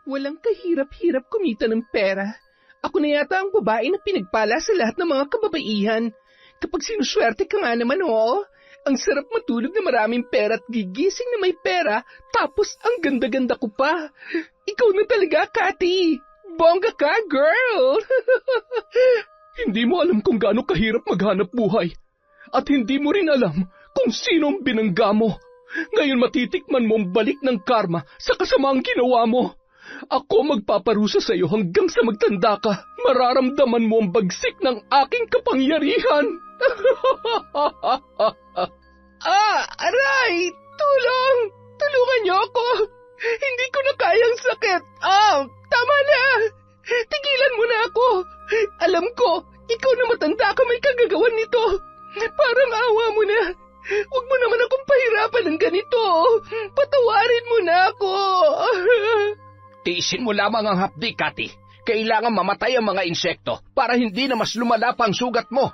Walang kahirap-hirap kumita ng pera. Ako na yata ang babae na pinagpala sa lahat ng mga kababaihan. Kapag sinuswerte ka nga naman, oo. Ang sarap matulog na maraming pera at gigising na may pera, tapos ang ganda-ganda ko pa. Ikaw na talaga, Cathy. Bongga ka, girl! Hindi mo alam kung gaano kahirap maghanap buhay. At hindi mo rin alam kung sino ang binangga mo. Ngayon matitikman mo ang balik ng karma sa kasamaang ginawa mo. Ako magpaparusa sa iyo hanggang sa magtanda ka. Mararamdaman mo ang bagsik ng aking kapangyarihan. Aray! Tulong! Tulungan niyo ako! Hindi ko na kayang sakit. Tama na! Tigilan mo na ako! Alam ko, ikaw na matanda ka may kagagawan nito. Parang awa mo na. Huwag mo naman akong pahirapan ng ganito. Patawarin mo na ako. Tiisin mo lamang ang hapdi, Cathy. Kailangan mamatay ang mga insekto para hindi na mas lumala pa ang sugat mo.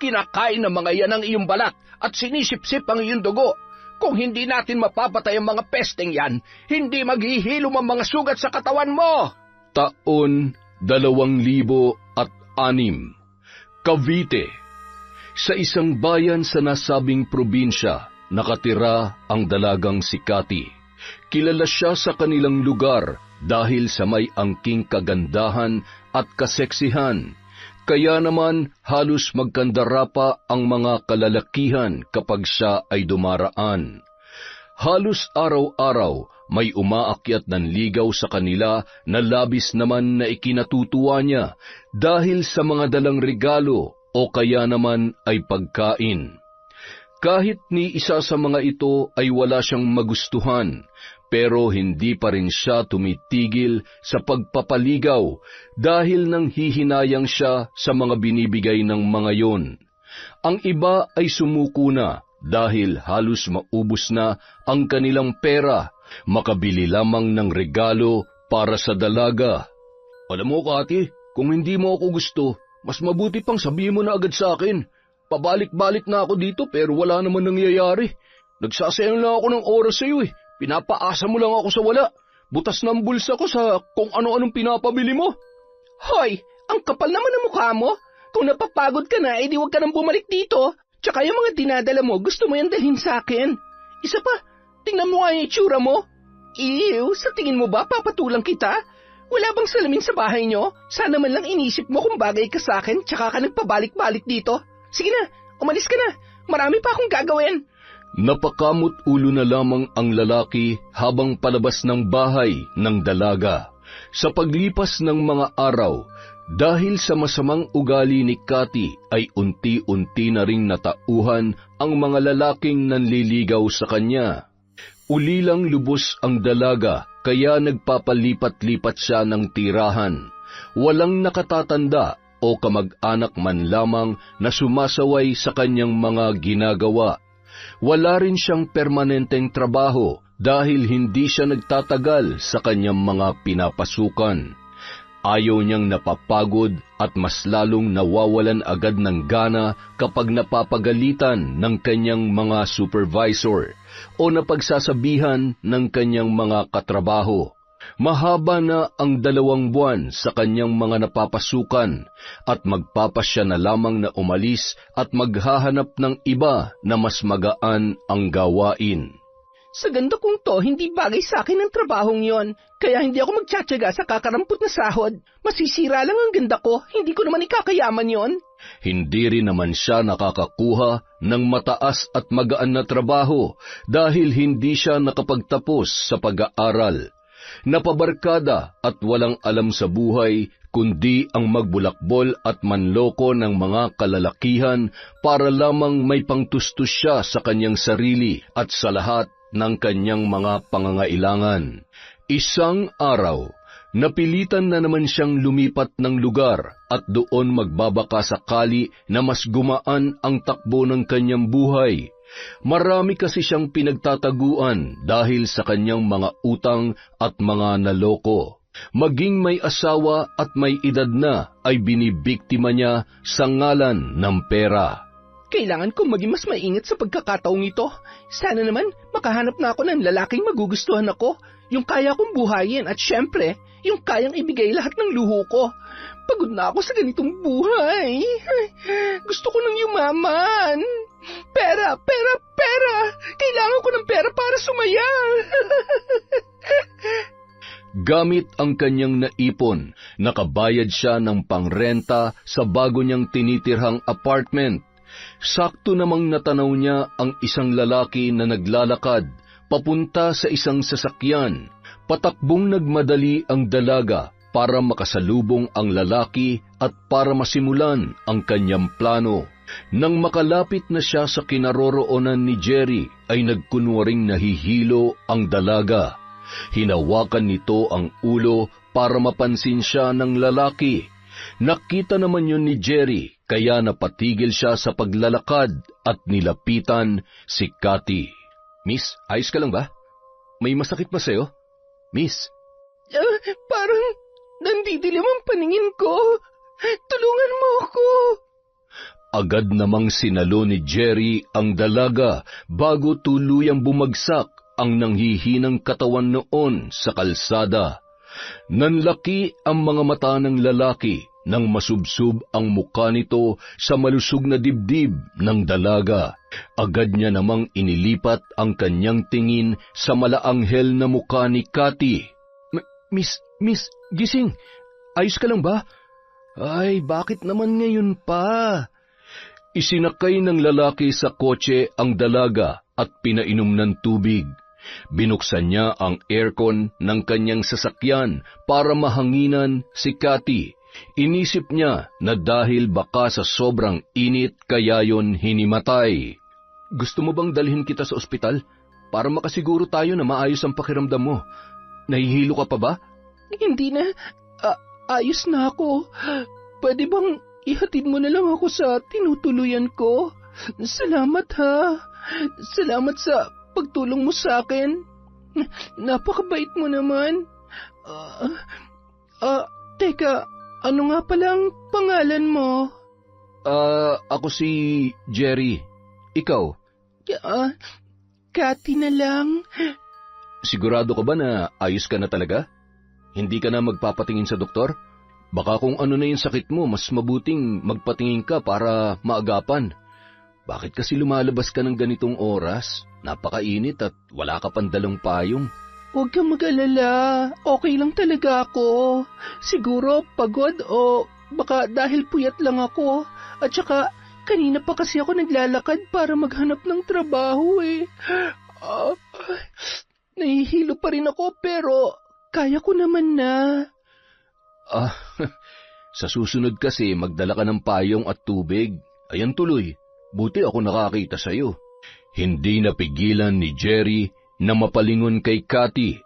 Kinakain ng mga yan ang iyong balat at sinisip-sip ang iyong dugo. Kung hindi natin mapapatay ang mga pesteng yan, hindi maghihilom ang mga sugat sa katawan mo. Taon 2006, Cavite. Sa isang bayan sa nasabing probinsya, nakatira ang dalagang si Cathy. Kilala siya sa kanilang lugar dahil sa may angking kagandahan at kaseksihan. Kaya naman halos magkandara pa ang mga kalalakihan kapag siya ay dumaraan. Halos araw-araw may umaakyat ng ligaw sa kanila na labis naman na ikinatutuwa niya dahil sa mga dalang regalo o kaya naman ay pagkain. Kahit ni isa sa mga ito ay wala siyang magustuhan, pero hindi pa rin siya tumitigil sa pagpapaligaw dahil nang hihinayang siya sa mga binibigay ng mga yon. Ang iba ay sumuko na dahil halos maubos na ang kanilang pera, makabili lamang ng regalo para sa dalaga. Alam mo, Cathy, kung hindi mo ako gusto, mas mabuti pang sabihin mo na agad sa akin. Pabalik-balik na ako dito pero wala naman nangyayari. Nagsasayang lang ako ng oras sa iyo eh. Pinapaasa mo lang ako sa wala. Butas ng bulsa ko sa kung ano-anong pinapabili mo. Hoy, ang kapal naman ng mukha mo. Kung napapagod ka na, edi huwag ka nang bumalik dito. Tsaka yung mga dinadala mo, gusto mo yan dalhin sa akin. Isa pa, tingnan mo nga yung itsura mo. Ew, sa tingin mo ba papatulang kita? Wala bang salamin sa bahay nyo? Sana man lang inisip mo kung bagay ka sa akin, tsaka ka nagpabalik-balik dito. Sige na, umalis ka na. Marami pa akong gagawin. Napakamot ulo na lamang ang lalaki habang palabas ng bahay ng dalaga. Sa paglipas ng mga araw, dahil sa masamang ugali ni Cathy ay unti-unti na ring natauhan ang mga lalaking nanliligaw sa kanya. Ulilang lubos ang dalaga kaya nagpapalipat-lipat siya ng tirahan. Walang nakatatanda o kamag-anak man lamang na sumasaway sa kanyang mga ginagawa. Wala rin siyang permanenteng trabaho dahil hindi siya nagtatagal sa kanyang mga pinapasukan. Ayaw niyang napapagod at mas lalong nawawalan agad ng gana kapag napapagalitan ng kanyang mga supervisor o napagsasabihan ng kanyang mga katrabaho. Mahaba na ang 2 buwan sa kanyang mga napapasukan at magpapasya na lamang na umalis at maghahanap ng iba na mas magaan ang gawain. Sa ganda kong to, hindi bagay sa akin ang trabahong yon. Kaya hindi ako magtsatsaga sa kakarampot na sahod. Masisira lang ang ganda ko, hindi ko naman ikakayaman yon. Hindi rin naman siya nakakakuha ng mataas at magaan na trabaho dahil hindi siya nakapagtapos sa pag-aaral. Napabarkada at walang alam sa buhay kundi ang magbulakbol at manloko ng mga kalalakihan para lamang may pangtustos siya sa kanyang sarili at sa lahat ng kanyang mga pangangailangan. Isang araw, napilitan na naman siyang lumipat ng lugar at doon magbabaka sakali na mas gumaan ang takbo ng kanyang buhay. Marami kasi siyang pinagtataguan dahil sa kanyang mga utang at mga naloko. Maging may asawa at may edad na ay binibiktima niya sa ngalan ng pera. Kailangan kong maging mas maingat sa pagkakataong ito. Sana naman makahanap na ako ng lalaking magugustuhan ako, yung kaya kong buhayin at syempre, yung kayang ibigay lahat ng luho ko. Pagod na ako sa ganitong buhay. Gusto ko nang yumaman. Pera, pera, pera! Kailangan ko ng pera para sumaya. Gamit ang kanyang naipon, nakabayad siya ng pangrenta sa bago niyang tinitirhang apartment. Sakto namang natanaw niya ang isang lalaki na naglalakad, papunta sa isang sasakyan. Patakbong nagmadali ang dalaga para makasalubong ang lalaki at para masimulan ang kanyang plano. Nang makalapit na siya sa kinaroroonan ni Jerry, ay nagkunwaring nahihilo ang dalaga. Hinawakan nito ang ulo para mapansin siya ng lalaki. Nakita naman yun ni Jerry, kaya napatigil siya sa paglalakad at nilapitan si Cathy. Miss, ayos ka lang ba? May masakit ba sa'yo? Miss? Parang nandidilim ang paningin ko. Tulungan mo ako. Agad namang sinalo ni Jerry ang dalaga bago tuluyang bumagsak ang nanghihinang katawan noon sa kalsada. Nanlaki ang mga mata ng lalaki nang masubsob ang mukha nito sa malusog na dibdib ng dalaga. Agad niya namang inilipat ang kanyang tingin sa malaanghel na mukha ni Cathy. Miss, gising. Ayos ka lang ba? Ay, bakit naman ngayon pa? Isinakay ng lalaki sa kotse ang dalaga at pinainom ng tubig. Binuksan niya ang aircon ng kanyang sasakyan para mahanginan si Cathy. Inisip niya na dahil baka sa sobrang init kaya yon hinimatay. Gusto mo bang dalhin kita sa ospital para makasiguro tayo na maayos ang pakiramdam mo? Nahihilo ka pa ba? Hindi na. Ayos na ako. Pwede bang ihatid mo na lang ako sa tinutuluyan ko? Salamat ha. Salamat sa pagtulong mo sa akin. Napakabait mo naman. Teka, ano nga palang pangalan mo? Ako si Jerry. Ikaw? Cathy na lang. Sigurado ka ba na ayos ka na talaga? Hindi ka na magpapatingin sa doktor? Baka kung ano na yung sakit mo, mas mabuting magpatingin ka para maagapan. Bakit kasi lumalabas ka ng ganitong oras? Napakainit at wala ka pang dalang payong. Huwag kang mag-alala. Okay lang talaga ako. Siguro pagod o baka dahil puyat lang ako. At saka kanina pa kasi ako naglalakad para maghanap ng trabaho eh. Nahihilo pa rin ako pero kaya ko naman na. Sa susunod kasi magdala ka ng payong at tubig. Ayan tuloy, buti ako nakakita sa'yo. Hindi napigilan ni Jerry na mapalingon kay Cathy,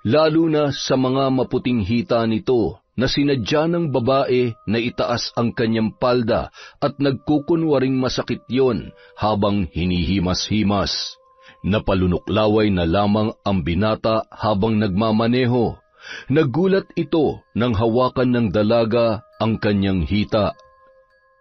lalo na sa mga maputing hita nito na sinadya ng babae na itaas ang kanyang palda at nagkukunwaring masakit yon habang hinihimas-himas. Napalunuklaway na lamang ang binata habang nagmamaneho. Nagulat ito nang hawakan ng dalaga ang kanyang hita.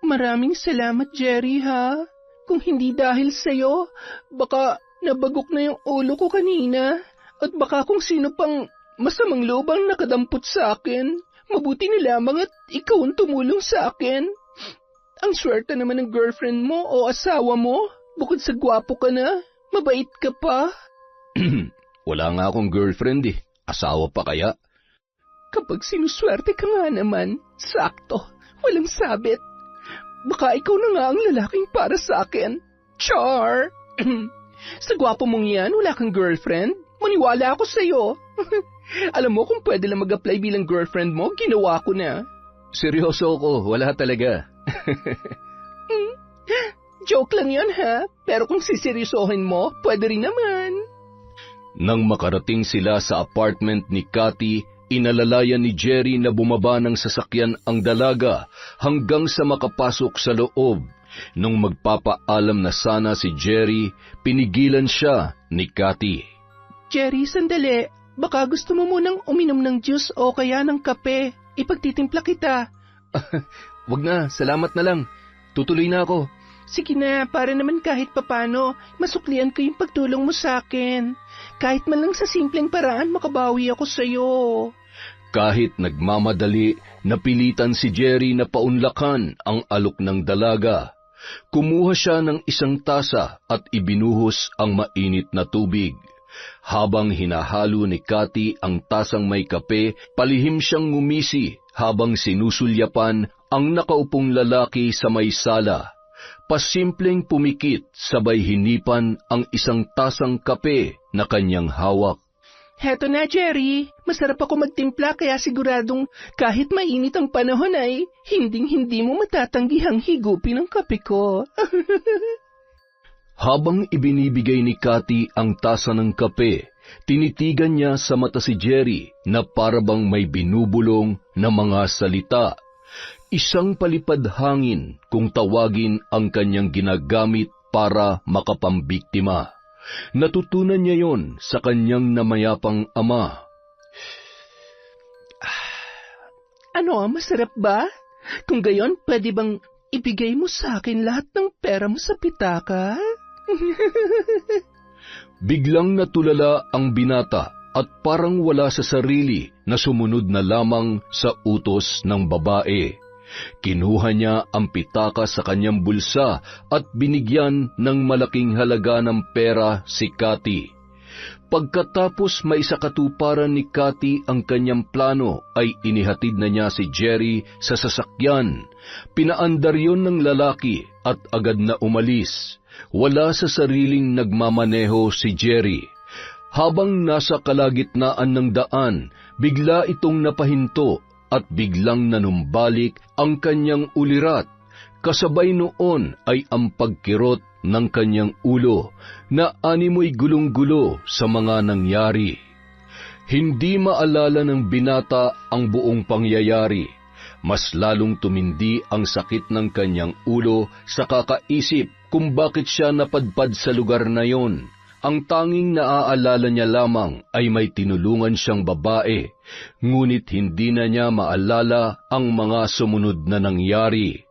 Maraming salamat, Jerry, ha? Kung hindi dahil sa'yo, baka nabagok na yung ulo ko kanina. At baka kung sino pang masamang loob ang nakadampot sa akin. Mabuti na lamang at ikaw ang tumulong sa akin. Ang swerte naman ng girlfriend mo o asawa mo. Bukod sa gwapo ka na, mabait ka pa. Wala nga akong girlfriend eh. Asawa pa kaya? Kapag sinuswerte ka nga naman, sakto, walang sabit. Baka ikaw na nga ang lalaking para sa akin. Char! Sa gwapo mong yan, wala kang girlfriend? Maniwala ako sa'yo. Alam mo, kung pwede lang mag-apply bilang girlfriend mo, ginawa ko na. Seryoso ako, wala talaga. Joke lang yun ha, pero kung siseryosohin mo, pwede rin naman. Nang makarating sila sa apartment ni Cathy, inalalayan ni Jerry na bumaba ng sasakyan ang dalaga hanggang sa makapasok sa loob. Nung magpapaalam na sana si Jerry, pinigilan siya ni Cathy. Jerry, sandali. Baka gusto mo munang uminom ng juice o kaya ng kape. Ipagtitimpla kita. Wag na, salamat na lang. Tutuloy na ako. Sige na, para naman kahit papano, masuklian ko yung pagtulong mo sa akin. Kahit man lang sa simpleng paraan, makabawi ako sa'yo. Kahit nagmamadali, napilitan si Jerry na paunlakan ang alok ng dalaga. Kumuha siya ng isang tasa at ibinuhos ang mainit na tubig. Habang hinahalo ni Cathy ang tasang may kape, palihim siyang ngumisi habang sinusulyapan ang nakaupong lalaki sa may sala. Pasimpleng pumikit sabay hinipan ang isang tasang kape na kanyang hawak. Heto na, Jerry. Masarap ako magtimpla kaya siguradong kahit mainit ang panahon ay hinding-hindi mo matatanggihang higupin ang kape ko. Habang ibinibigay ni Cathy ang tasa ng kape, tinitigan niya sa mata si Jerry na parabang may binubulong na mga salita. Isang palipad hangin kung tawagin ang kanyang ginagamit para makapambiktima. Natutunan niya yon sa kanyang namayapang ama. Ano, masarap ba? Kung gayon, pwede bang ibigay mo sa akin lahat ng pera mo sa pitaka? Biglang natulala ang binata at parang wala sa sarili na sumunod na lamang sa utos ng babae. Kinuha niya ang pitaka sa kanyang bulsa at binigyan ng malaking halaga ng pera si Cathy. Pagkatapos maisakatuparan ni Cathy ang kanyang plano ay inihatid na niya si Jerry sa sasakyan. Pinaandar yon ng lalaki at agad na umalis. Wala sa sariling nagmamaneho si Jerry. Habang nasa kalagitnaan ng daan, bigla itong napahinto at biglang nanumbalik ang kanyang ulirat. Kasabay noon ay ang pagkirot ng kanyang ulo na animoy gulong-gulo sa mga nangyari. Hindi maalala ng binata ang buong pangyayari. Mas lalong tumindi ang sakit ng kanyang ulo sa kakaisip kung bakit siya napadpad sa lugar na yon. Ang tanging naaalala niya lamang ay may tinulungan siyang babae, ngunit hindi na niya maalala ang mga sumunod na nangyari.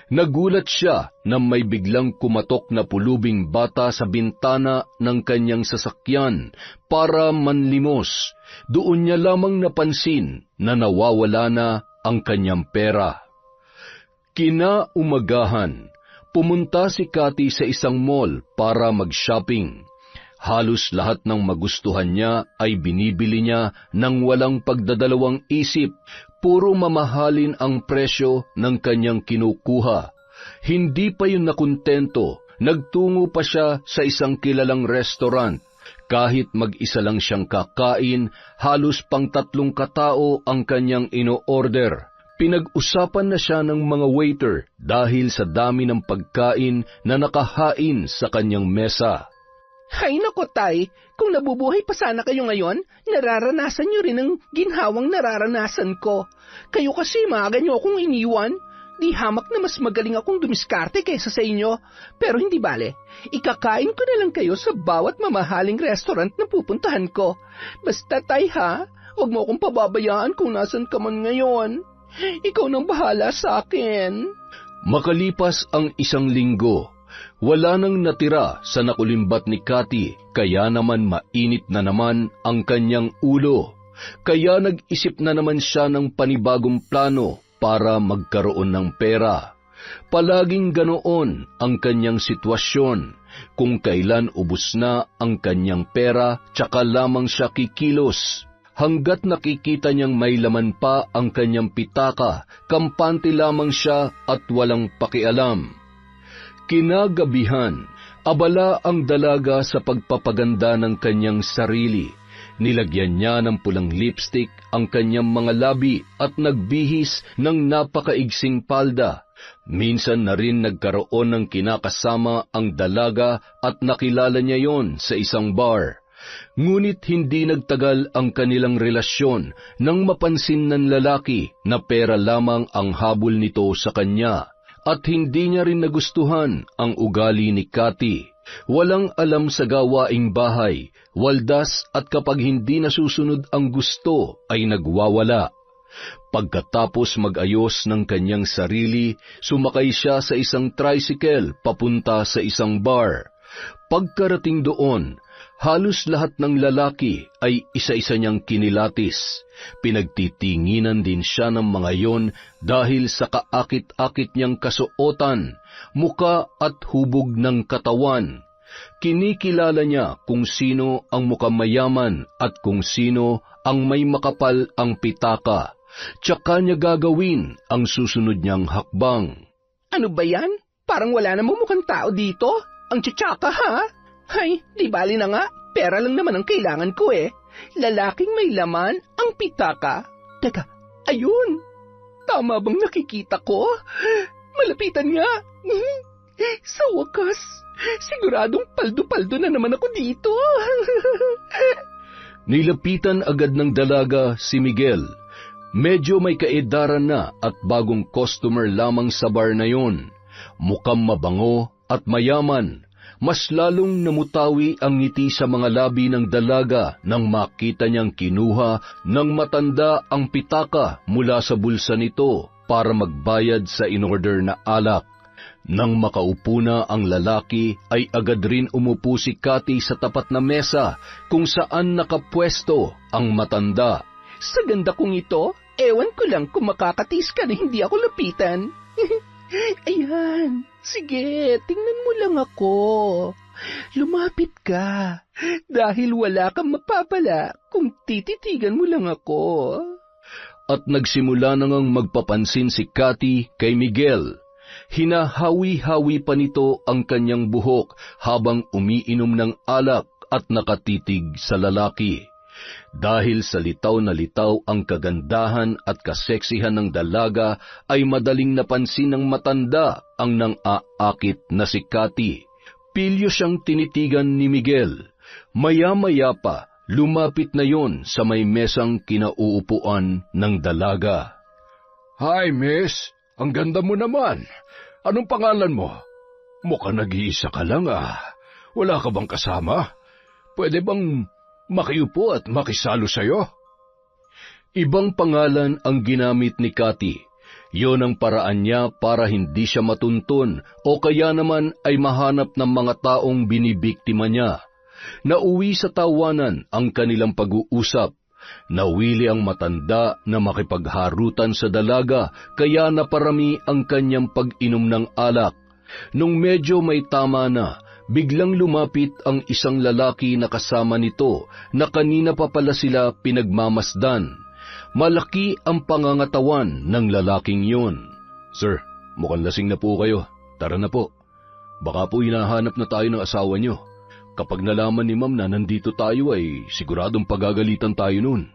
Nagulat siya na may biglang kumatok na pulubing bata sa bintana ng kanyang sasakyan para manlimos. Doon niya lamang napansin na nawawala na ang kanyang pera. Kinaumagahan, pumunta si Cathy sa isang mall para mag-shopping. Halos lahat ng magustuhan niya ay binibili niya ng walang pagdadalawang isip. Puro mamahalin ang presyo ng kanyang kinukuha. Hindi pa yun nakontento, nagtungo pa siya sa isang kilalang restaurant. Kahit mag-isa lang siyang kakain, halos pang 3 katao ang kanyang ino-order. Pinag-usapan na siya ng mga waiter dahil sa dami ng pagkain na nakahain sa kanyang mesa. Hay nako, Tay, kung nabubuhay pa sana kayo ngayon, nararanasan niyo rin ang ginhawang nararanasan ko. Kayo kasi maaga niyo akong iniwan. Di hamak na mas magaling akong dumiskarte kaysa sa inyo. Pero hindi bale, ikakain ko na lang kayo sa bawat mamahaling restaurant na pupuntahan ko. Basta, Tay, ha? Huwag mo akong pababayaan kung nasan ka man ngayon. Ikaw nang bahala sa akin. Makalipas ang 1 linggo, wala nang natira sa nakulimbat ni Cathy, kaya naman mainit na naman ang kanyang ulo. Kaya nag-isip na naman siya ng panibagong plano para magkaroon ng pera. Palaging ganoon ang kanyang sitwasyon. Kung kailan ubos na ang kanyang pera, tsaka lamang siya kikilos. Hanggat nakikita niyang may laman pa ang kanyang pitaka, kampante lamang siya at walang pakialam. Kinagabihan, abala ang dalaga sa pagpapaganda ng kanyang sarili. Nilagyan niya ng pulang lipstick ang kanyang mga labi at nagbihis ng napakaigsing palda. Minsan na rin nagkaroon ng kinakasama ang dalaga at nakilala niya yon sa isang bar. Ngunit hindi nagtagal ang kanilang relasyon nang mapansin ng lalaki na pera lamang ang habol nito sa kanya. At hindi niya rin nagustuhan ang ugali ni Cathy. Walang alam sa gawaing bahay, waldas at kapag hindi nasusunod ang gusto ay nagwawala. Pagkatapos mag-ayos ng kanyang sarili, sumakay siya sa isang tricycle papunta sa isang bar. Pagkarating doon, halos lahat ng lalaki ay isa-isa niyang kinilatis. Pinagtitinginan din siya ng mga yon dahil sa kaakit-akit niyang kasuotan, muka at hubog ng katawan. Kinikilala niya kung sino ang mukhang mayaman at kung sino ang may makapal ang pitaka. Tsaka niya gagawin ang susunod niyang hakbang. Ano ba yan? Parang wala namang mukhang tao dito. Ang tsatsaka, ha? Ay, di bali na nga. Pera lang naman ang kailangan ko eh. Lalaking may laman ang pitaka. Teka, ayun. Tama bang nakikita ko? Malapitan nga. Sa wakas, siguradong paldo-paldo na naman ako dito. Nilapitan agad ng dalaga si Miguel. Medyo may kaedaran na at bagong customer lamang sa bar na yon. Mukhang mabango at mayaman. Mas lalong namutawi ang ngiti sa mga labi ng dalaga nang makita niyang kinuha ng matanda ang pitaka mula sa bulsa nito para magbayad sa inorder na alak. Nang makaupo na ang lalaki, ay agad rin umupo si Cathy sa tapat na mesa kung saan nakapwesto ang matanda. Sa ganda kong ito, ewan ko lang kung makakatis ka na hindi ako lapitan. Ayan, sige, tingnan mo lang ako. Lumapit ka, dahil wala kang mapapala kung tititigan mo lang ako. At nagsimula na ngang magpapansin si Cathy kay Miguel. Hinahawi-hawi pa nito ang kanyang buhok habang umiinom ng alak at nakatitig sa lalaki. Dahil sa litaw na litaw ang kagandahan at kaseksihan ng dalaga, ay madaling napansin ng matanda ang nang-aakit na si Cathy. Pilyo siyang tinitigan ni Miguel. Maya-maya pa, lumapit na yon sa may mesang kinauupuan ng dalaga. Hi, miss. Ang ganda mo naman. Anong pangalan mo? Mukhang nag-iisa ka lang Wala ka bang kasama? Pwede bang makiupo at makisalo sa'yo? Ibang pangalan ang ginamit ni Cathy. Yon ang paraan niya para hindi siya matuntun o kaya naman ay mahanap ng mga taong binibiktima niya. Nauwi sa tawanan ang kanilang pag-uusap. Nawili ang matanda na makipagharutan sa dalaga kaya naparami ang kanyang pag-inom ng alak. Nung medyo may tama na, biglang lumapit ang isang lalaki na kasama nito na kanina pa pala sila pinagmamasdan. Malaki ang pangangatawan ng lalaking yun. Sir, mukhang lasing na po kayo. Tara na po. Baka po hinahanap na tayo ng asawa nyo. Kapag nalaman ni ma'am na nandito tayo ay siguradong pagagalitan tayo nun.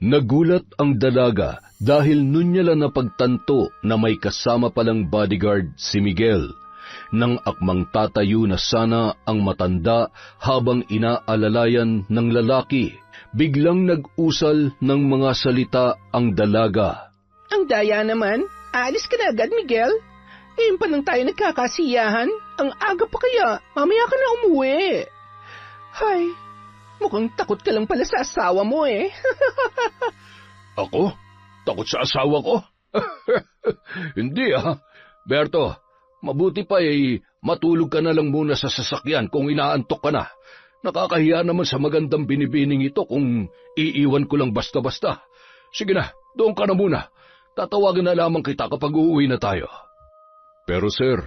Nagulat ang dalaga dahil nun niya lang napagtanto na may kasama palang bodyguard si Miguel. Nang akmang tatayo na sana ang matanda habang inaalalayan ng lalaki, biglang nag-usal ng mga salita ang dalaga. Ang daya naman, aalis ka na agad, Miguel. Ngayon pa lang tayo nagkakasiyahan. Ang aga pa kaya, mamaya ka na umuwi. Hay, mukhang takot ka lang pala sa asawa mo eh. Ako? Takot sa asawa ko? Hindi Berto, mabuti pa matulog ka na lang muna sa sasakyan kung inaantok ka na. Nakakahiya naman sa magandang binibining ito kung iiwan ko lang basta-basta. Sige na, doon ka na muna. Tatawagan na lamang kita kapag uuwi na tayo. Pero sir,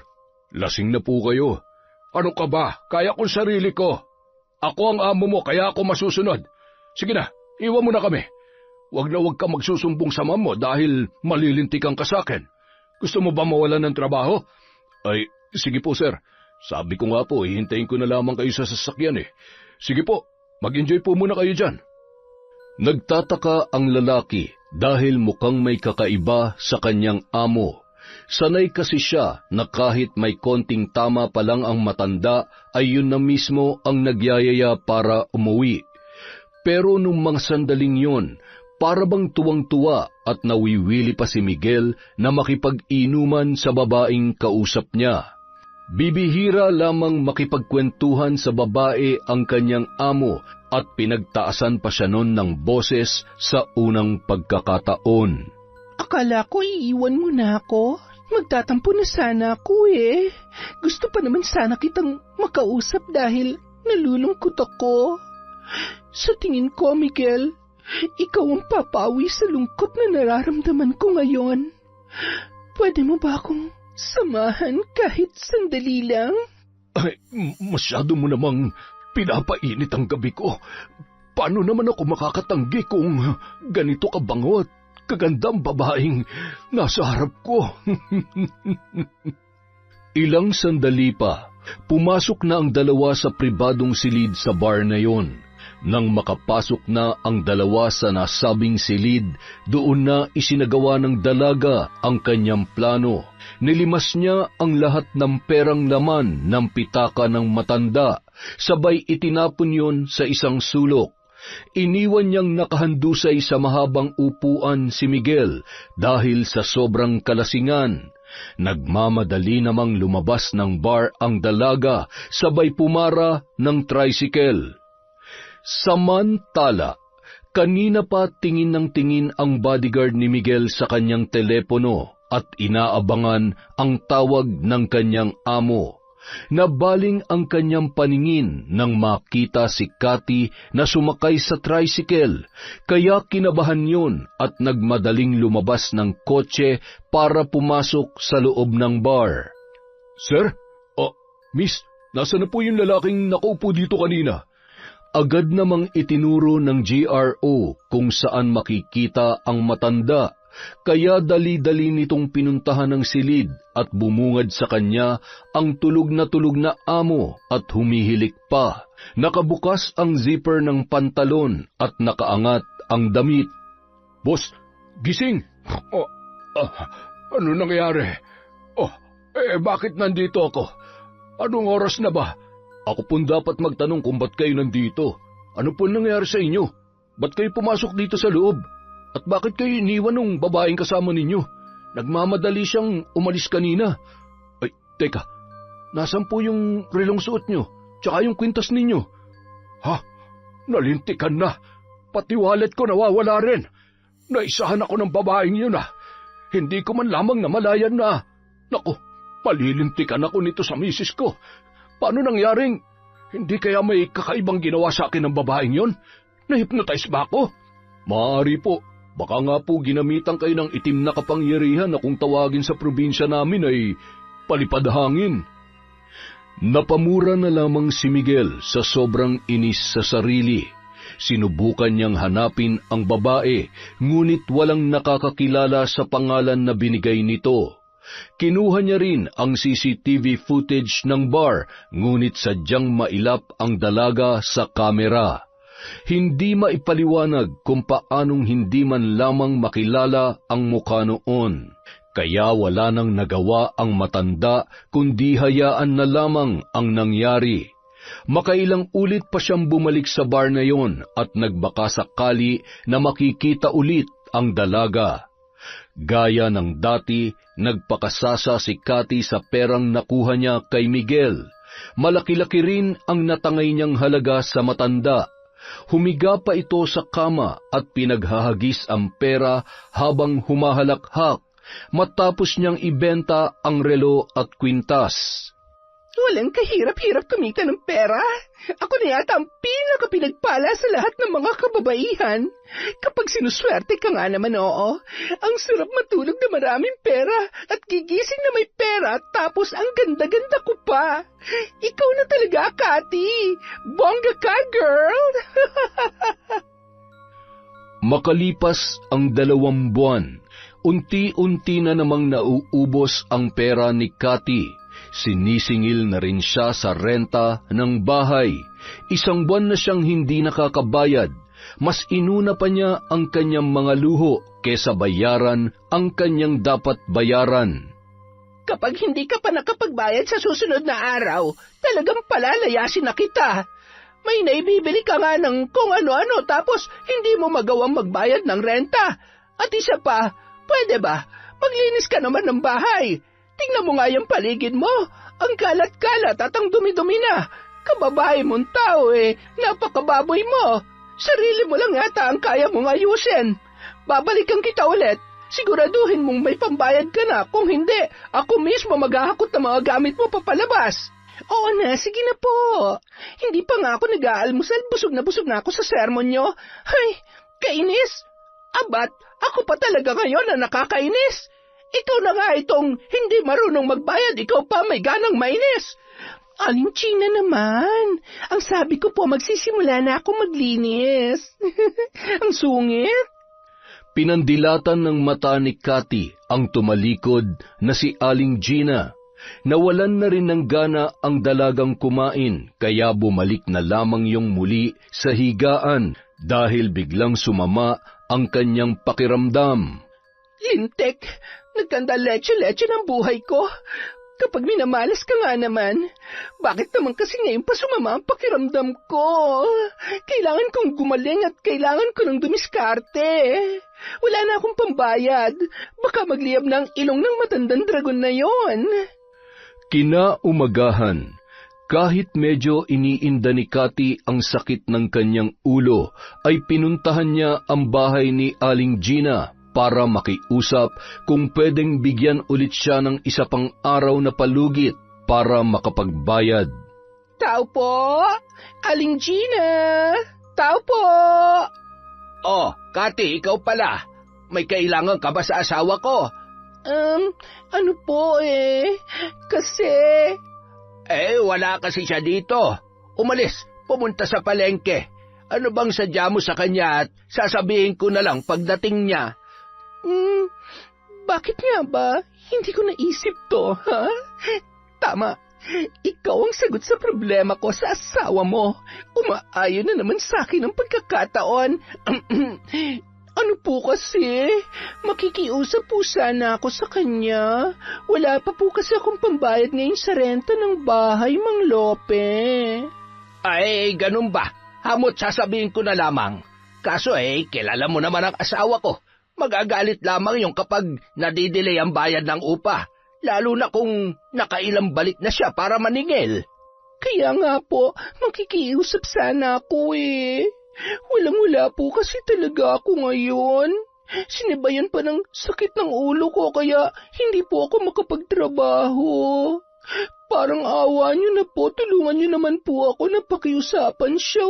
lasing na po kayo. Ano ka ba? Kaya kong sarili ko. Ako ang amo mo, kaya ako masusunod. Sige na, iwan mo na kami. Huwag na huwag ka magsusumbong sa mama mo dahil malilintikan ka sa akin. Gusto mo ba mawalan ng trabaho? Ay, sige po sir. Sabi ko nga po, hihintayin ko na lamang kayo sa sasakyan Sige po, mag-enjoy po muna kayo dyan. Nagtataka ang lalaki dahil mukhang may kakaiba sa kanyang amo. Sanay kasi siya na kahit may konting tama pa lang ang matanda ay yun na mismo ang nagyayaya para umuwi. Pero nung mga sandaling yun, para bang tuwang-tuwa at nawiwili pa si Miguel na makipag-inuman sa babaeng kausap niya. Bibihira lamang makipagkwentuhan sa babae ang kanyang amo at pinagtaasan pa siya nun ng boses sa unang pagkakataon. Akala ko iiwan mo na ako. Magtatampo na sana ako eh. Gusto pa naman sana kitang makausap dahil nalulungkot ako. Sa tingin ko, Miguel, ikaw ang papawi sa lungkot na nararamdaman ko ngayon. Pwede mo ba akong samahan kahit sandali lang? Ay, masyado mo namang pinapainit ang gabi ko. Paano naman ako makakatanggi kung ganito kabango at kagandang babaeng nasa harap ko? Ilang sandali pa, pumasok na ang dalawa sa pribadong silid sa bar na yon. Nang makapasok na ang dalawa sa nasabing silid, doon na isinagawa ng dalaga ang kanyang plano. Nilimas niya ang lahat ng perang laman ng pitaka ng matanda, sabay itinapon yon sa isang sulok. Iniwan niyang nakahandusay sa mahabang upuan si Miguel dahil sa sobrang kalasingan. Nagmamadali namang lumabas ng bar ang dalaga, sabay pumara ng tricycle. Samantala, kanina pa tingin ng tingin ang bodyguard ni Miguel sa kanyang telepono at inaabangan ang tawag ng kanyang amo. Nabaling ang kanyang paningin nang makita si Cathy na sumakay sa tricycle, kaya kinabahan yun at nagmadaling lumabas ng kotse para pumasok sa loob ng bar. Sir? Miss, nasa na po yung lalaking nakaupo dito kanina? Agad namang itinuro ng GRO kung saan makikita ang matanda, kaya dali-dali nitong pinuntahan ng silid at bumungad sa kanya ang tulog na amo at humihilik pa. Nakabukas ang zipper ng pantalon at nakaangat ang damit. Boss, gising! Ano nangyari? Bakit nandito ako? Anong oras na ba? Ako pong dapat magtanong kung ba't kayo nandito. Ano po nangyari sa inyo? Ba't kayo pumasok dito sa loob? At bakit kayo iniwan ng babaeng kasama ninyo? Nagmamadali siyang umalis kanina. Ay, teka, nasan po yung relong suot nyo? Tsaka yung kwintas ninyo? Ha? Nalintikan na. Pati wallet ko nawawala rin. Naisahan ako ng babaeng yun ah. Hindi ko man lamang namalayan na. Naku, malilintikan ako nito sa misis ko. Paano nangyaring? Hindi kaya may kakaibang ginawa sa akin ng babaeng yon? Na-hypnotize ba ako? Maaari po. Baka nga po ginamitan kayo ng itim na kapangyarihan na kung tawagin sa probinsya namin ay palipad hangin. Napamura na lamang si Miguel sa sobrang inis sa sarili. Sinubukan niyang hanapin ang babae, ngunit walang nakakakilala sa pangalan na binigay nito. Kinuha niya rin ang CCTV footage ng bar, ngunit sadyang mailap ang dalaga sa kamera. Hindi maipaliwanag kung paanong hindi man lamang makilala ang mukha noon. Kaya wala nang nagawa ang matanda kundi hayaan na lamang ang nangyari. Makailang ulit pa siyang bumalik sa bar na yon at nagbaka sakali na makikita ulit ang dalaga. Gaya ng dati, nagpakasasa si Cathy sa perang nakuha niya kay Miguel. Malaki-laki rin ang natangay niyang halaga sa matanda. Humiga pa ito sa kama at pinaghahagis ang pera habang humahalakhak matapos niyang ibenta ang relo at kwintas. Walang kahirap-hirap kumita ng pera. Ako na yata ang pinakapinagpala sa lahat ng mga kababaihan. Kapag sinuswerte ka nga naman, oo. Ang sarap matulog na maraming pera at gigising na may pera tapos ang ganda-ganda ko pa. Ikaw na talaga, Cathy. Bongga ka, girl! Makalipas ang 2 buwan, unti-unti na namang nauubos ang pera ni Cathy. Sinisingil na rin siya sa renta ng bahay. 1 buwan na siyang hindi nakakabayad. Mas inuna pa niya ang kanyang mga luho kesa bayaran ang kanyang dapat bayaran. Kapag hindi ka pa nakapagbayad sa susunod na araw, talagang palalayasin na kita. May naibibili ka nga ng kung ano-ano tapos hindi mo magawang magbayad ng renta. At isa pa, pwede ba? Maglinis ka naman ng bahay. Tingnan mo nga yung paligid mo. Ang kalat-kalat at ang dumi-dumi na. Kababae mong tao napakababoy mo. Sarili mo lang yata ang kaya mong ayusin. Babalikan kita ulit. Siguraduhin mong may pambayad ka na. Kung hindi, ako mismo maghahakot ng mga gamit mo papalabas. Oo na, sige na po. Hindi pa nga ako nag-aalmusal. Busog na ako sa sermon nyo. Ay, kainis. Abat, ako pa talaga ngayon na nakakainis. Ikaw na nga itong hindi marunong magbayad. Ikaw pa may ganang mainis. Aling Gina naman. Ang sabi ko po, magsisimula na ako maglinis. Ang sungit. Pinandilatan ng mata ni Cathy ang tumalikod na si Aling Gina. Nawalan na rin ng gana ang dalagang kumain, kaya bumalik na lamang yung muli sa higaan dahil biglang sumama ang kanyang pakiramdam. Lintek, nagkanda leche-leche ng buhay ko. Kapag minamalas ka nga naman, bakit naman kasi ngayon pa sumama ang pakiramdam ko? Kailangan kong gumaling at kailangan ko ng dumiskarte. Wala na akong pambayad. Baka magliyab ng ilong ng matandang dragon na yon. Kinaumagahan, kahit medyo iniinda ni Cathy ang sakit ng kanyang ulo, ay pinuntahan niya ang bahay ni Aling Gina para makiusap kung pwedeng bigyan ulit siya ng isa pang araw na palugit para makapagbayad. Tao po! Aling Gina! Tao po! Oh, Cathy, ikaw pala. May kailangan ka ba sa asawa ko? Ano po kasi... Wala kasi siya dito. Umalis, pumunta sa palengke. Ano bang sadya mo sa kanya at sasabihin ko na lang pagdating niya? Bakit nga ba? Hindi ko naisip to, ha? Tama. Ikaw ang sagot sa problema ko sa asawa mo. Umaayon na naman sa akin ang pagkakataon. Ano po kasi? Makikiusap po sana ako sa kanya. Wala pa po kasi akong pambayad ngayon sa renta ng bahay, Mang Lope. Ay, ganun ba? Hamot sasabihin ko na lamang. Kaso kilala mo naman ang asawa ko. Magagalit lamang yung kapag nadidelay ang bayad ng upa, lalo na kung nakailang balik na siya para maningil. Kaya nga po, makikiusap sana ako Walang-wala po kasi talaga ako ngayon. Sinibayan pa ng sakit ng ulo ko kaya hindi po ako makapagtrabaho. Parang awa niyo na po, tulungan niyo naman po ako na pakiusapan siya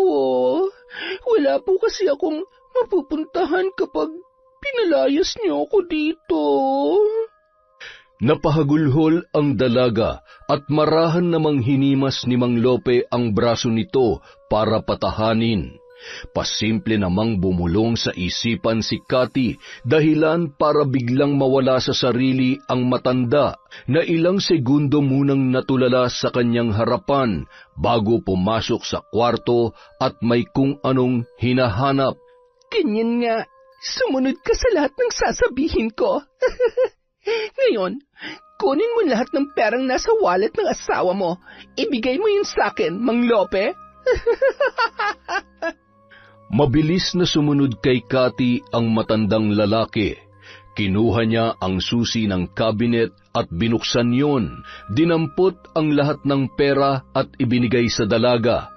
Wala po kasi akong mapupuntahan kapag pinalayas niyo ako dito. Napahagulhol ang dalaga at marahan namang hinimas ni Mang Lope ang braso nito para patahanin. Pasimple namang bumulong sa isipan si Cathy dahilan para biglang mawala sa sarili ang matanda na ilang segundo munang natulala sa kanyang harapan bago pumasok sa kwarto at may kung anong hinahanap. Ganyan nga. Sumunod ka sa lahat ng sasabihin ko. Ngayon, kunin mo lahat ng perang nasa wallet ng asawa mo. Ibigay mo yun sa akin, Mang Lope. Mabilis na sumunod kay Cathy ang matandang lalaki. Kinuha niya ang susi ng kabinet at binuksan yon. Dinampot ang lahat ng pera at ibinigay sa dalaga.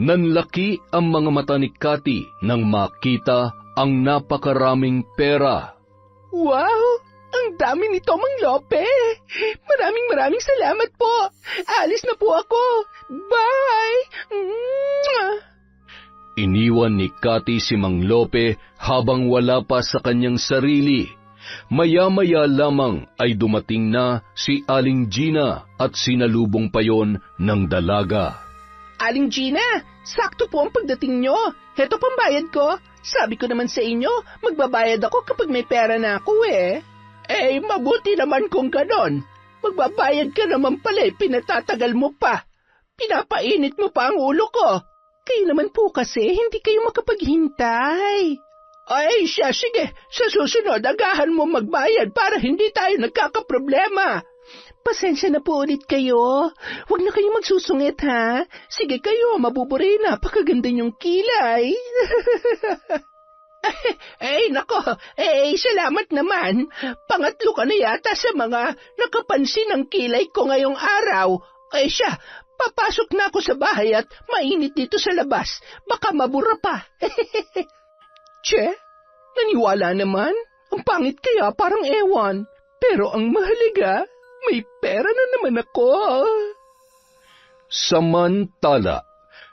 Nanlaki ang mga mata ni Cathy nang makita ang napakaraming pera. Wow! Ang dami nito, Mang Lope! Maraming salamat po! Alis na po ako! Bye! Iniwan ni Cathy si Mang Lope habang wala pa sa kanyang sarili. Maya-maya lamang ay dumating na si Aling Gina at sinalubong pa yon ng dalaga. Aling Gina, sakto po ang pagdating nyo. Heto pambayad ko. Sabi ko naman sa inyo, magbabayad ako kapag may pera na ako mabuti naman kung ganon. Magbabayad ka naman pala pinatatagal mo pa. Pinapainit mo pa ang ulo ko. Kayo naman po kasi, hindi kayo makapaghintay. Ay, sige. Sa susunod, agahan mo magbayad para hindi tayo nagkakaproblema. Pasensya na po ulit kayo. Huwag na kayo magsusungit, ha? Sige kayo, mabuburi, napakaganda niyong kilay. Nako, salamat naman. Pangatlo ka na yata sa mga nakapansin ng kilay ko ngayong araw. papasok na ako sa bahay at mainit dito sa labas. Baka mabura pa. Che, naniwala naman. Ang pangit kaya parang ewan. Pero ang mahalaga, may pera na naman ako. Samantala,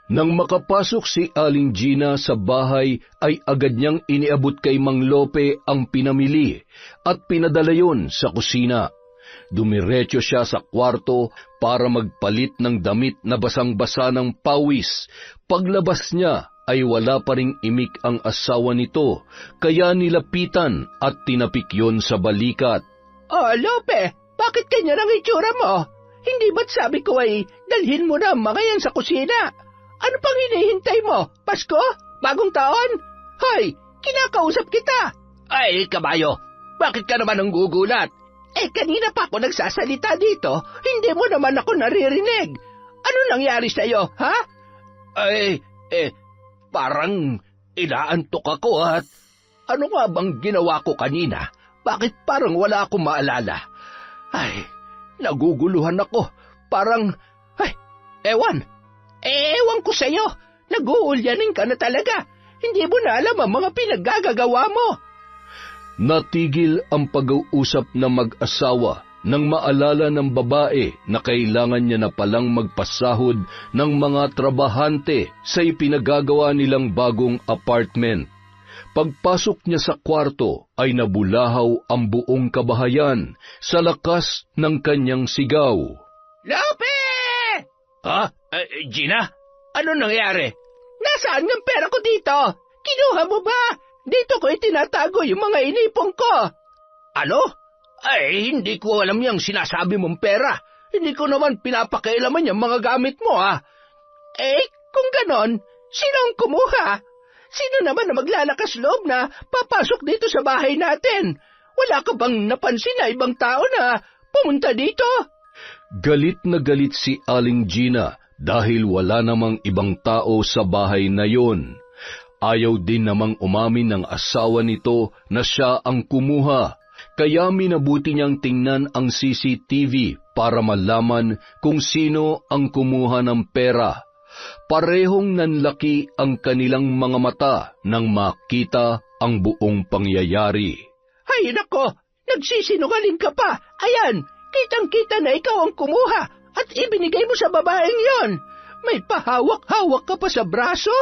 nang makapasok si Aling Gina sa bahay ay agad niyang iniabot kay Mang Lope ang pinamili at pinadala yon sa kusina. Dumiretso siya sa kwarto para magpalit ng damit na basang-basa ng pawis. Paglabas niya ay wala pa ring imik ang asawa nito, kaya nilapitan at tinapik yon sa balikat. Oh, Lope, bakit kanya ang itsura mo? Hindi ba't sabi ko ay dalhin mo na ang mga yan sa kusina? Ano pang hinihintay mo? Pasko? Bagong taon? Hoy, kinakausap kita! Ay, kabayo, bakit ka naman ang gugulat? Kanina pa ako nagsasalita dito, hindi mo naman ako naririnig. Ano nangyari sa'yo, ha? Parang inaantok ako at ano nga bang ginawa ko kanina? Bakit parang wala akong maalala? Ay, naguguluhan ako. Parang, ewan ko sa'yo. Nag-uulyanin ka na talaga. Hindi mo na alam ang mga pinaggagawa mo. Natigil ang pag-uusap na mag-asawa nang maalala ng babae na kailangan niya na palang magpasahod ng mga trabahante sa ipinagagawa nilang bagong apartment. Pagpasok niya sa kwarto ay nabulahaw ang buong kabahayan sa lakas ng kanyang sigaw. Lope! Gina? Ano nangyari? Nasaan ang pera ko dito? Kinuha mo ba? Dito ko itinatago yung mga inipong ko. Ano? Hindi ko alam yung sinasabi mong pera. Hindi ko naman pinapakailaman yung mga gamit mo, ha? Kung ganon, sino ang kumuha? Sino naman na maglalakas loob na papasok dito sa bahay natin? Wala ka bang napansin na ibang tao na pumunta dito? Galit na galit si Aling Gina dahil wala namang ibang tao sa bahay na yon. Ayaw din namang umamin ng asawa nito na siya ang kumuha, kaya minabuti niyang tingnan ang CCTV para malaman kung sino ang kumuha ng pera. Parehong nanlaki ang kanilang mga mata nang makita ang buong pangyayari. Hay nako, nagsisinungaling ka pa. Ayan, kitang-kita na ikaw ang kumuha at ibinigay mo sa babaeng yon. May pahawak-hawak ka pa sa braso?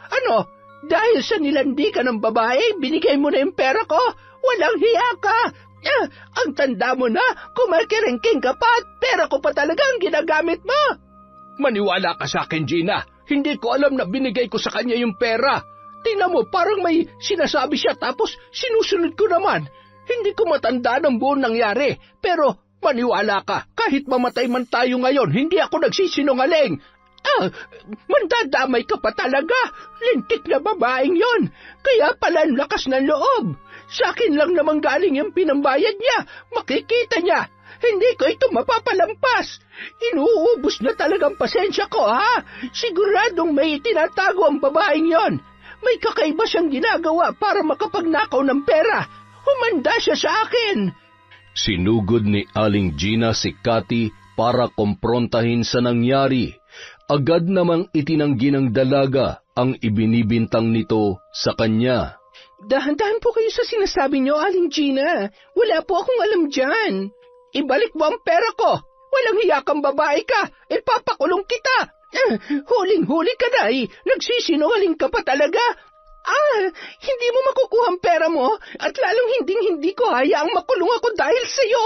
Ano, dahil sa nilandi ka ng babae, binigay mo na yung pera ko? Walang hiya ka! Ang tanda mo na, kumakirengking ka pa at pera ko pa talaga ang ginagamit mo! Maniwala ka sa akin, Gina. Hindi ko alam na binigay ko sa kanya yung pera. Tingnan mo, parang may sinasabi siya tapos sinusunod ko naman. Hindi ko matanda ng buong nangyari. Pero maniwala ka, kahit mamatay man tayo ngayon, hindi ako nagsisinungaling. Mandadamay ka pa talaga. Lintik na babaeng yon. Kaya pala ang lakas ng loob. Sa akin lang naman galing yung pinambayad niya. Makikita niya. Hindi ko ito mapapalampas. Inuubos na talagang pasensya ko, ha? Siguradong may itinatago ang babaeng yon. May kakaiba siyang ginagawa para makapagnakaw ng pera. Humanda siya sa akin. Sinugod ni Aling Gina si Cathy para komprontahin sa nangyari. Agad namang itinanggi ng dalaga ang ibinibintang nito sa kanya. Dahan-dahan po kayo sa sinasabi niyo, Aling Gina. Wala po akong alam dyan. Ibalik mo ang pera ko. Walang hiya kang babae ka. Ipapakulong kita. Huling-huli ka na eh. Nagsisinungaling ka pa talaga. Hindi mo makukuha ang pera mo at lalong hindi ko hayaang makulong ako dahil sa'yo.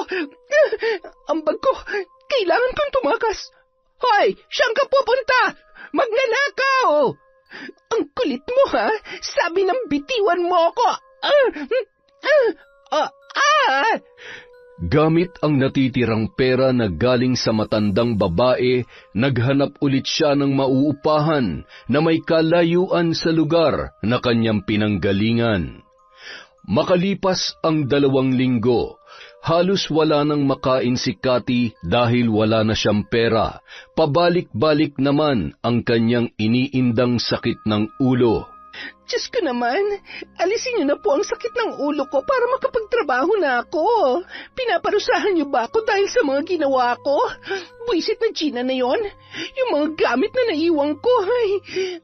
Ang bag ko, kailangan kong tumakas. Hoy, saan ka pupunta? Magnanakaw! Ang kulit mo, ha? Sabi ng bitiwan mo ako. Gamit ang natitirang pera na galing sa matandang babae, naghanap ulit siya ng mauupahan na may kalayuan sa lugar na kanyang pinanggalingan. Makalipas ang 2 linggo, halos wala nang makain si Cathy dahil wala na siyang pera. Pabalik-balik naman ang kanyang iniindang sakit ng ulo. Diyos ko naman, alisin niyo na po ang sakit ng ulo ko para makapagtrabaho na ako. Pinaparusahan niyo ba ako dahil sa mga ginawa ko? Buisit na Gina na yon. Yung mga gamit na naiwan ko, ay,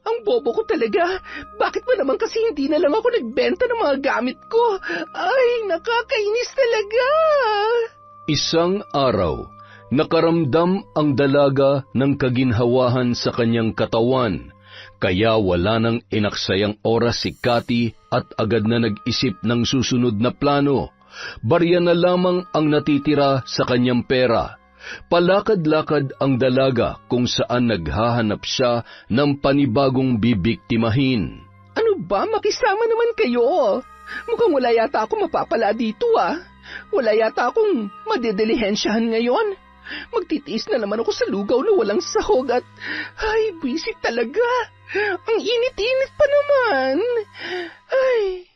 ang bobo ko talaga. Bakit ba naman kasi hindi na lang ako nagbenta ng mga gamit ko? Ay, nakakainis talaga. Isang araw, nakaramdam ang dalaga ng kaginhawahan sa kanyang katawan. Kaya wala nang inaksayang oras si Cathy at agad na nag-isip ng susunod na plano. Barya na lamang ang natitira sa kanyang pera. Palakad-lakad ang dalaga kung saan naghahanap siya ng panibagong bibiktimahin. Ano ba? Makisama naman kayo. Mukhang wala yata ako mapapala dito Wala yata akong madidilihensyahan ngayon. Magtitiis na naman ako sa lugaw na walang sahog at... Ay, buisit talaga. Ang init-init pa naman. Ay...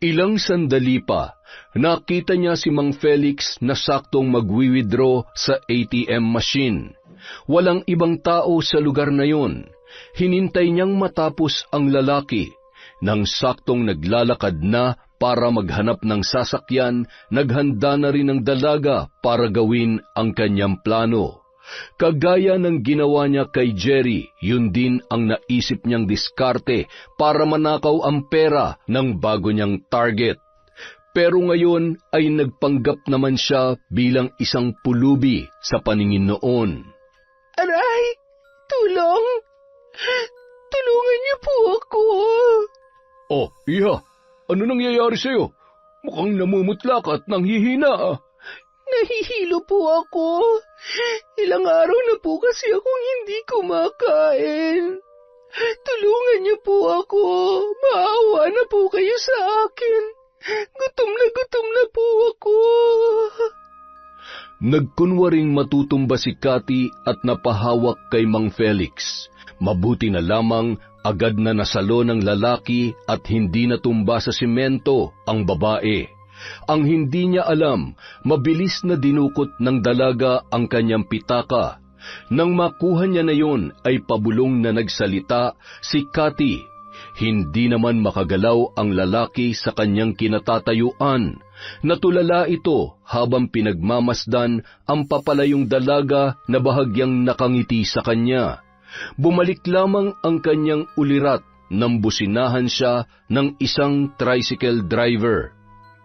Ilang sandali pa, nakita niya si Mang Felix na saktong magwi-withdraw sa ATM machine. Walang ibang tao sa lugar na yun. Hinintay niyang matapos ang lalaki. Nang saktong naglalakad na para maghanap ng sasakyan, naghanda na rin ang dalaga para gawin ang kanyang plano. Kagaya ng ginawa niya kay Jerry, yun din ang naisip niyang diskarte para manakaw ang pera ng bago niyang target. Pero ngayon ay nagpanggap naman siya bilang isang pulubi sa paningin noon. Aray! Tulong! Tulungan niyo po ako! Oh, Iha, ano nangyayari sa'yo? Mukhang namumutla ka at nanghihina Nahihilo po ako. Ilang araw na po kasi akong hindi kumakain. Tulungan niyo po ako. Maawa na po kayo sa akin. Gutom na po ako. Nagkunwaring matutumba si Cathy at napahawak kay Mang Felix. Mabuti na lamang agad na nasalo ng lalaki at hindi natumba sa simento ang babae. Ang hindi niya alam, mabilis na dinukot ng dalaga ang kanyang pitaka. Nang makuha niya na yun, ay pabulong na nagsalita si Cathy. Hindi naman makagalaw ang lalaki sa kanyang kinatatayuan. Natulala ito habang pinagmamasdan ang papalayong dalaga na bahagyang nakangiti sa kanya. Bumalik lamang ang kanyang ulirat nang businahan siya ng isang tricycle driver.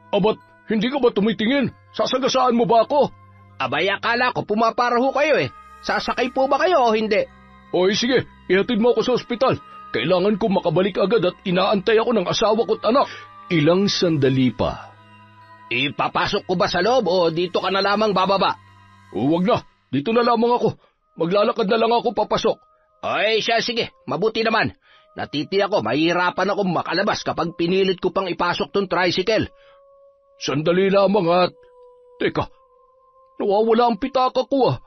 Abat, hindi ka ba tumitingin? Sasagasaan mo ba ako? Abay, akala ko pumaparaho kayo Sasakay po ba kayo o hindi? Oy, sige, ihatid mo ako sa ospital. Kailangan ko makabalik agad at inaantay ako ng asawa ko't anak. Ilang sandali pa. Ipapasok ko ba sa loob o dito ka na lamang bababa? Huwag na, dito na lamang ako. Maglalakad na lang ako papasok. Ay, siya, sige, mabuti naman. Natitiya ko, mahirapan akong makalabas kapag pinilit ko pang ipasok tong tricycle. Sandali lamang at... Teka, nawawala ang pitaka ko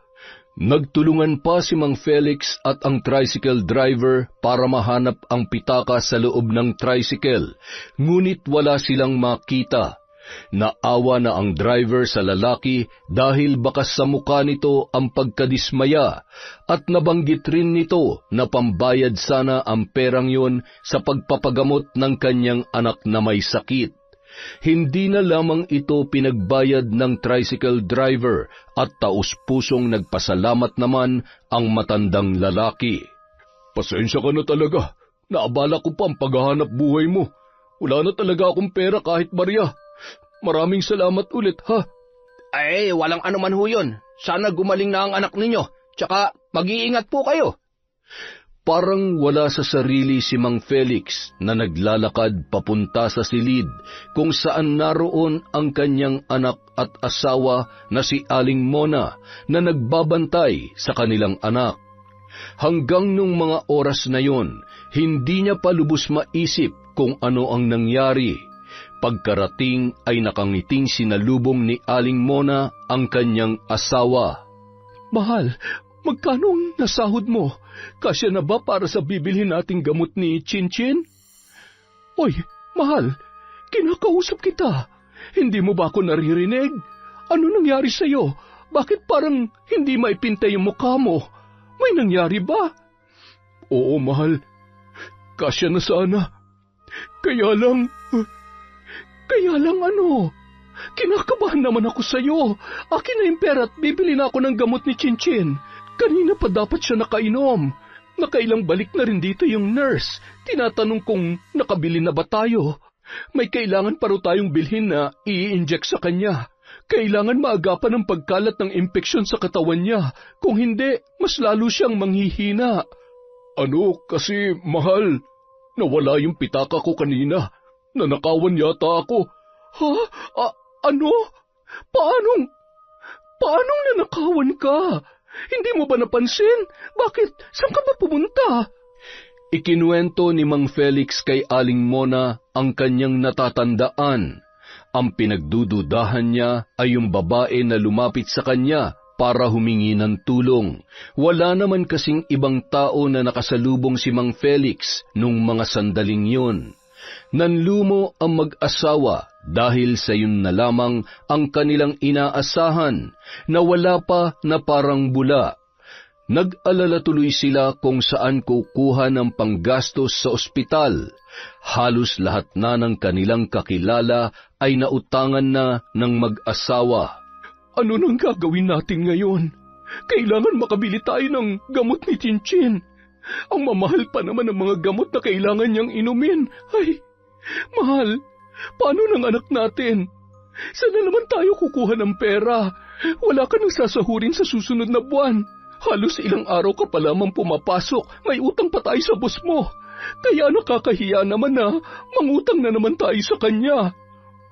Nagtulungan pa si Mang Felix at ang tricycle driver para mahanap ang pitaka sa loob ng tricycle, ngunit wala silang makita. Naawa na ang driver sa lalaki dahil bakas sa mukha nito ang pagkadismaya at nabanggit rin nito na pambayad sana ang perang yun sa pagpapagamot ng kanyang anak na may sakit. Hindi na lamang ito pinagbayad ng tricycle driver at taus-pusong nagpasalamat naman ang matandang lalaki. Pasensya ka na talaga. Naabala ko pa ang paghahanap buhay mo. Wala na talaga akong pera kahit barya. Maraming salamat ulit, ha? Ay, walang anuman ho yun. Sana gumaling na ang anak ninyo. Tsaka mag-iingat po kayo. Parang wala sa sarili si Mang Felix na naglalakad papunta sa silid kung saan naroon ang kanyang anak at asawa na si Aling Mona na nagbabantay sa kanilang anak. Hanggang nung mga oras na yon, hindi niya pa lubos maisip kung ano ang nangyari. Pagkarating ay nakangiting sinalubong ni Aling Mona ang kanyang asawa. Mahal, magkano ang nasahod mo? Kasya na ba para sa bibilhin nating gamot ni Chinchin? Oy, mahal, kinakausap kita. Hindi mo ba ako naririnig? Ano nangyari sa'yo? Bakit parang hindi maipintay yung mukha mo? May nangyari ba? Oo, mahal. Kasya na sana. Kaya lang ano? Kinakabahan naman ako sa'yo. Akin na yung pera at bibili na ako ng gamot ni Chinchin. Kanina pa dapat siya nakainom. Nakailang balik na rin dito yung nurse. Tinatanong kung nakabili na ba tayo. May kailangan pa raw tayong bilhin na i-inject sa kanya. Kailangan maagapan ang pagkalat ng impeksyon sa katawan niya. Kung hindi, mas lalo siyang manghihina. Ano kasi, mahal? Nawala yung pitaka ko kanina. Nanakawan yata ako. Ha? Ano? Paanong nanakawan ka? Hindi mo ba napansin? Bakit? Saan ka ba pumunta? Ikinuwento ni Mang Felix kay Aling Mona ang kanyang natatandaan. Ang pinagdududahan niya ay yung babae na lumapit sa kanya para humingi ng tulong. Wala naman kasing ibang tao na nakasalubong si Mang Felix nung mga sandaling yun. Nanlumo ang mag-asawa dahil sa yun na lamang ang kanilang inaasahan na wala pa na parang bula. Nag-alala tuloy sila kung saan kukuha ng panggastos sa ospital. Halos lahat na ng kanilang kakilala ay nautangan na ng mag-asawa. Ano nang gagawin natin ngayon? Kailangan makabili tayo ng gamot ni Chinchin. Ang mamahal pa naman ng mga gamot na kailangan niyang inumin. Ay, mahal, paano ng anak natin? Saan na naman tayo kukuha ng pera? Wala ka nang sasahurin sa susunod na buwan. Halos ilang araw ka pa lamang pumapasok, may utang pa tayo sa boss mo. Kaya nakakahiya naman na mangutang na naman tayo sa kanya.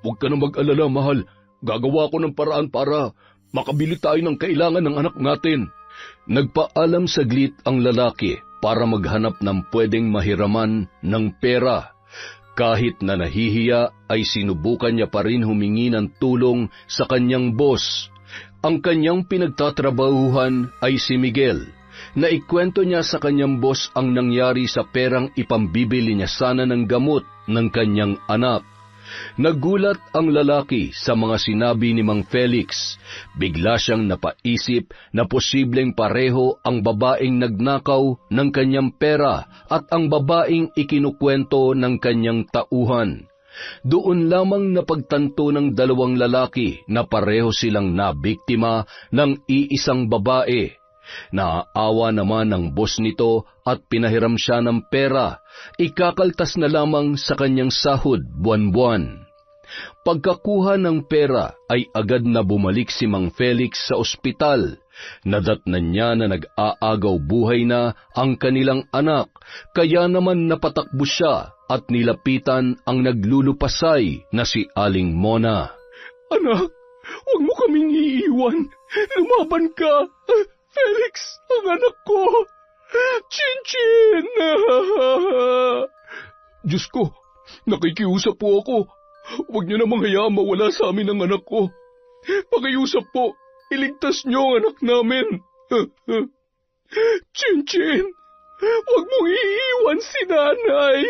Huwag ka na mag-alala, mahal. Gagawa ko ng paraan para makabili tayo ng kailangan ng anak natin. Nagpaalam saglit ang lalaki para maghanap ng pwedeng mahiraman ng pera. Kahit na nahihiya ay sinubukan niya pa rin humingi ng tulong sa kanyang boss. Ang kanyang pinagtatrabahuhan ay si Miguel. Naikwento niya sa kanyang boss ang nangyari sa perang ipambibili niya sana ng gamot ng kanyang anak. Nagulat ang lalaki sa mga sinabi ni Mang Felix. Bigla siyang napaisip na posibleng pareho ang babaeng nagnakaw ng kanyang pera at ang babaeng ikinukwento ng kanyang tauhan. Doon lamang napagtanto ng dalawang lalaki na pareho silang nabiktima ng iisang babae. Naaawa naman ang boss nito at pinahiram siya ng pera, ikakaltas na lamang sa kanyang sahod buwan-buwan. Pagkakuha ng pera ay agad na bumalik si Mang Felix sa ospital. Nadatnan niya na nag-aagaw buhay na ang kanilang anak, kaya naman napatakbo siya at nilapitan ang naglulupasay na si Aling Mona. Anak, huwag mo kaming iiwan. Lumaban ka. Felix, ang anak ko. Chinchin! Diyos ko, nakikiusap po ako. Huwag niyo namang hayaan mawala sa amin ang anak ko. Pakiusap po, iligtas niyo ang anak namin. Chinchin, huwag mong iiwan si nanay.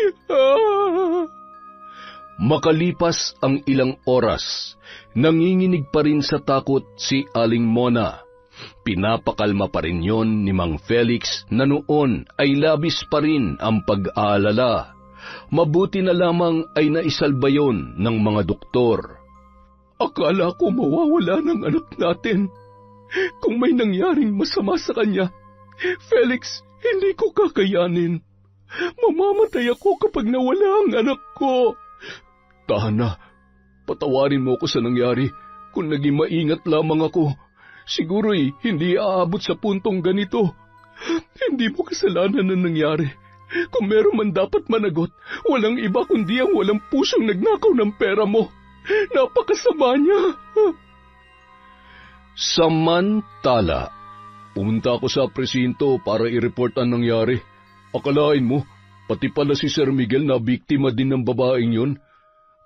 Makalipas ang ilang oras, nanginginig pa rin sa takot si Aling Mona. Pinapakalma pa rin yon ni Mang Felix na noon ay labis pa rin ang pag-aalala. Mabuti na lamang ay naisalba yon ng mga doktor. Akala ko mawawala ng anak natin. Kung may nangyaring masama sa kanya, Felix, hindi ko kakayanin. Mamamatay ako kapag nawala ang anak ko. Tahan na, patawarin mo ko sa nangyari. Kung naging maingat lamang ako, siguro'y hindi aabot sa puntong ganito. Hindi mo kasalanan na nangyari. Kung meron man dapat managot, walang iba kundi ang walang pusong nagnakaw ng pera mo. Napakasama niya. Samantala, pumunta ako sa presinto para i-report ang nangyari. Akalain mo, pati pala si Sir Miguel na biktima din ng babaeng yon.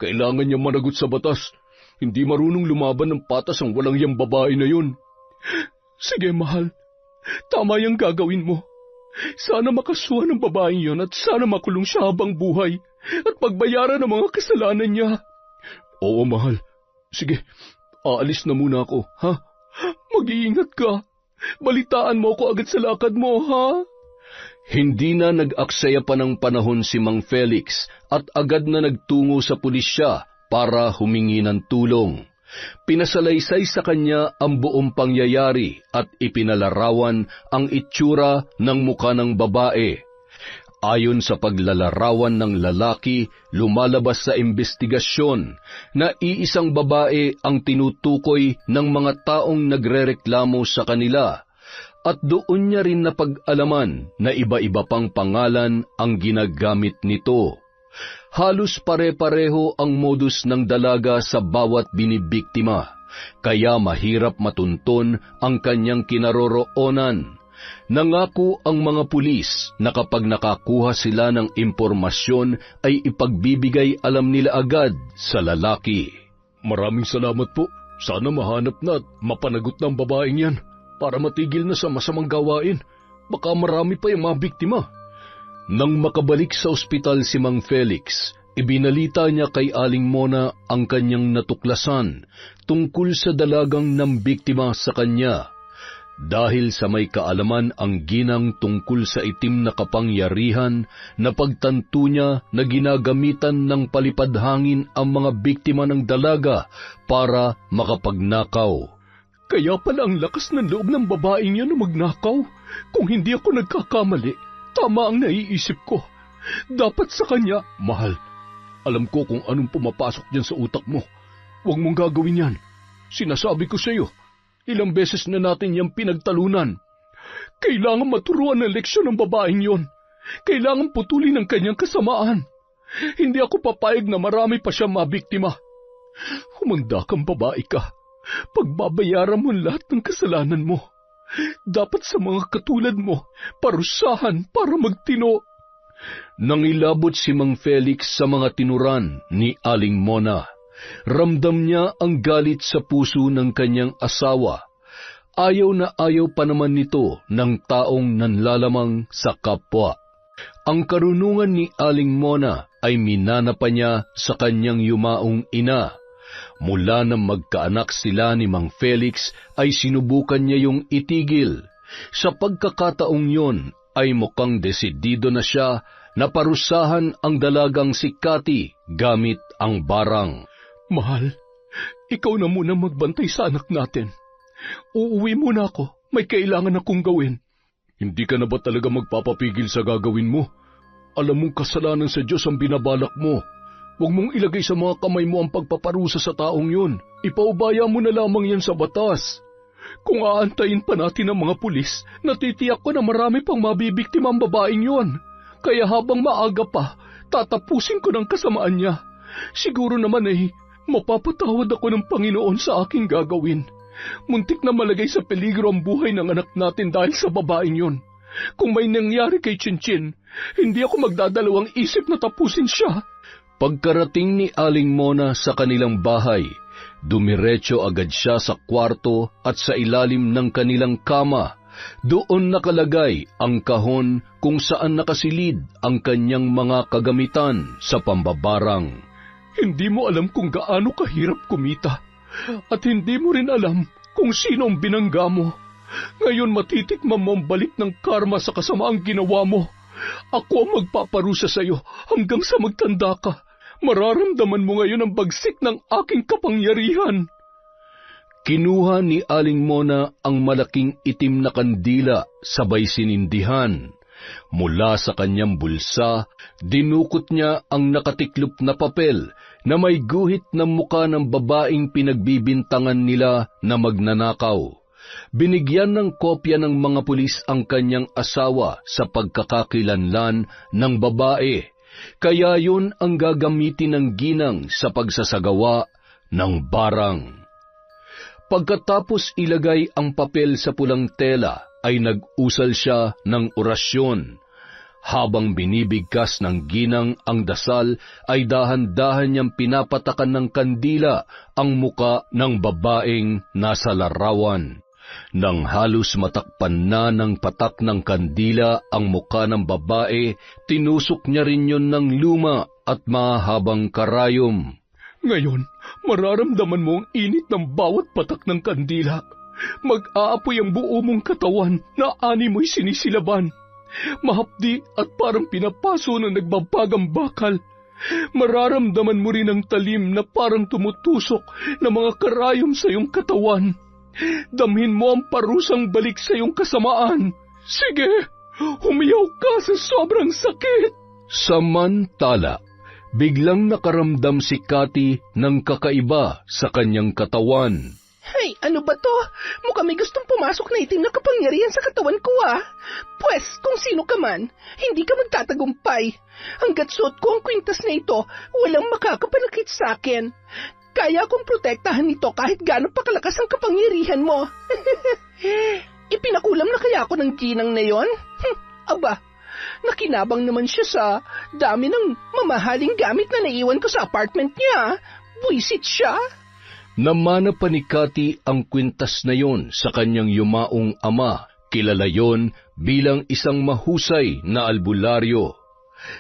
Kailangan niya managot sa batas. Hindi marunong lumaban ng patas ang walang yang babae na yun. Sige, mahal. Tama yung gagawin mo. Sana makasuhan ng babaeng yon at sana makulong siya habang buhay at pagbayaran ng mga kasalanan niya. Oo, mahal. Sige, aalis na muna ako, ha? Mag-iingat ka. Balitaan mo ako agad sa lakad mo, ha? Hindi na nag-aksaya pa ng panahon si Mang Felix at agad na nagtungo sa pulisya para humingi ng tulong. Pinasalaysay sa kanya ang buong pangyayari at ipinalarawan ang itsura ng muka ng babae. Ayon sa paglalarawan ng lalaki, lumalabas sa investigasyon na iisang babae ang tinutukoy ng mga taong nagrereklamo sa kanila at doon niya rin napag-alaman na iba-iba pang pangalan ang ginagamit nito. Halos pare-pareho ang modus ng dalaga sa bawat binibiktima, kaya mahirap matunton ang kanyang kinaroroonan. Nangako ang mga pulis na kapag nakakuha sila ng impormasyon ay ipagbibigay alam nila agad sa lalaki. Maraming salamat po. Sana mahanap na at mapanagot ng babaeng yan para matigil na sa masamang gawain. Baka marami pa yung mga biktima. Nang makabalik sa ospital si Mang Felix, ibinalita niya kay Aling Mona ang kanyang natuklasan tungkol sa dalagang nambiktima sa kanya. Dahil sa may kaalaman ang ginang tungkol sa itim na kapangyarihan, napagtanto niya na ginagamitan ng palipadhangin ang mga biktima ng dalaga para makapagnakaw. Kaya pala ang lakas ng loob ng babaeng yan na magnakaw. Kung hindi ako nagkakamali, tama ang naiisip ko. Dapat sa kanya, mahal. Alam ko kung anong pumapasok dyan sa utak mo. Huwag mong gagawin yan. Sinasabi ko sa iyo, ilang beses na natin niyang pinagtalunan. Kailangan maturuan ng leksyon ng babaeng yon. Kailangan putulin ang kanyang kasamaan. Hindi ako papayag na marami pa siya mabiktima. Humanda kang babae ka. Pagbabayaran mo lahat ng kasalanan mo. Dapat sa mga katulad mo, parusahan para magtino. Nangilabot si Mang Felix sa mga tinuran ni Aling Mona. Ramdam niya ang galit sa puso ng kanyang asawa. Ayaw na ayaw pa naman nito ng taong nanlalamang sa kapwa. Ang karunungan ni Aling Mona ay minana pa niya sa kanyang yumaong ina. Mula nang magkaanak sila ni Mang Felix ay sinubukan niya yung itigil. Sa pagkakataong yon ay mukhang desidido na siya na parusahan ang dalagang si Cathy gamit ang barang. Mahal, ikaw na muna magbantay sa anak natin. Uuwi muna ako. May kailangan akong gawin. Hindi ka na ba talaga magpapapigil sa gagawin mo? Alam mong kasalanan sa Diyos ang binabalak mo. Huwag mong ilagay sa mga kamay mo ang pagpaparusa sa taong yun. Ipaubaya mo na lamang yan sa batas. Kung aantayin pa natin ang mga pulis, natitiyak ko na marami pang mabibiktima ang babaeng yun. Kaya habang maaga pa, tatapusin ko ng kasamaan niya. Siguro naman mapapatawad ako ng Panginoon sa aking gagawin. Muntik na malagay sa peligro ang buhay ng anak natin dahil sa babaeng yun. Kung may nangyari kay Chinchin, hindi ako magdadalawang isip na tapusin siya. Pagkarating ni Aling Mona sa kanilang bahay, dumiretso agad siya sa kwarto at sa ilalim ng kanilang kama. Doon nakalagay ang kahon kung saan nakasilid ang kanyang mga kagamitan sa pambabarang. Hindi mo alam kung gaano kahirap kumita at hindi mo rin alam kung sino ang binangga mo. Ngayon matitikman mo ang balik ng karma sa kasamaang ginawa mo. Ako ang magpaparusa sa iyo hanggang sa magtanda ka. Mararamdaman mo ngayon ang bagsik ng aking kapangyarihan. Kinuha ni Aling Mona ang malaking itim na kandila sabay sinindihan. Mula sa kanyang bulsa, dinukot niya ang nakatiklop na papel na may guhit ng muka ng babaeng pinagbibintangan nila na magnanakaw. Binigyan ng kopya ng mga pulis ang kanyang asawa sa pagkakakilanlan ng babae, kaya yun ang gagamitin ng ginang sa pagsasagawa ng barang. Pagkatapos ilagay ang papel sa pulang tela, ay nag-usal siya ng orasyon. Habang binibigkas ng ginang ang dasal, ay dahan-dahan niyang pinapatakan ng kandila ang muka ng babaeng nasa larawan. Nang halos matakpan na ng patak ng kandila ang muka ng babae, tinusok niya rin yun ng luma at mahabang karayom. Ngayon, mararamdaman mo ang init ng bawat patak ng kandila. Mag-aapoy ang buo mong katawan na ani mo'y sinisilaban. mahapdi at parang pinapaso na nagbabagang bakal. Mararamdaman mo rin ang talim na parang tumutusok na mga karayom sa iyong katawan. Damhin mo ang parusang balik sa iyong kasamaan. Sige, humiyaw ka sa sobrang sakit. Samantala, biglang nakaramdam si Cathy ng kakaiba sa kanyang katawan. Hey, ano ba to? Mukhang may gustong pumasok na itim na kapangyarihan sa katawan ko Pwes, kung sino ka man, hindi ka magtatagumpay. Hanggat suot ko ang kwintas na ito, walang makakapanakit sa akin. Kaya akong protektahan ito kahit gaano pa kalakas ang kapangyarihan mo. Ipinakulam na kaya ako ng ginang na yon? Aba, nakinabang naman siya sa dami ng mamahaling gamit na naiwan ko sa apartment niya. Buisit siya. Namana pa ni Cathy ang kwintas na yon sa kanyang yumaong ama. Kilala yon bilang isang mahusay na albularyo.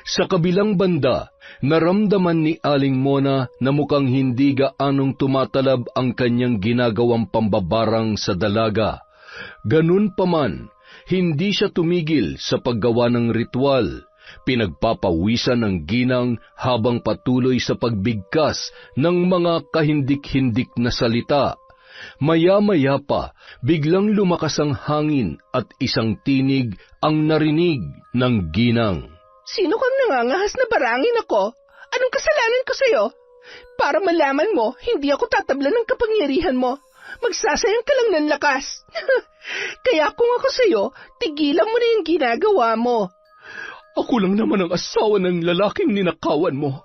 Sa kabilang banda, naramdaman ni Aling Mona na mukhang hindi gaanong tumatalab ang kanyang ginagawang pambabarang sa dalaga. Ganun pa man, hindi siya tumigil sa paggawa ng ritual. Pinagpapawisan ng ginang habang patuloy sa pagbigkas ng mga kahindik-hindik na salita. Maya-maya pa, biglang lumakas ang hangin at isang tinig ang narinig ng ginang. Sino kang nangangahas na barangin ako? Anong kasalanan ko sa'yo? Para malaman mo, hindi ako tatablan ng kapangyarihan mo. Magsasayang ka lang ng lakas. Kaya kung ako sa'yo, tigilan mo na yung ginagawa mo. Ako lang naman ang asawa ng lalaking ninakawan mo.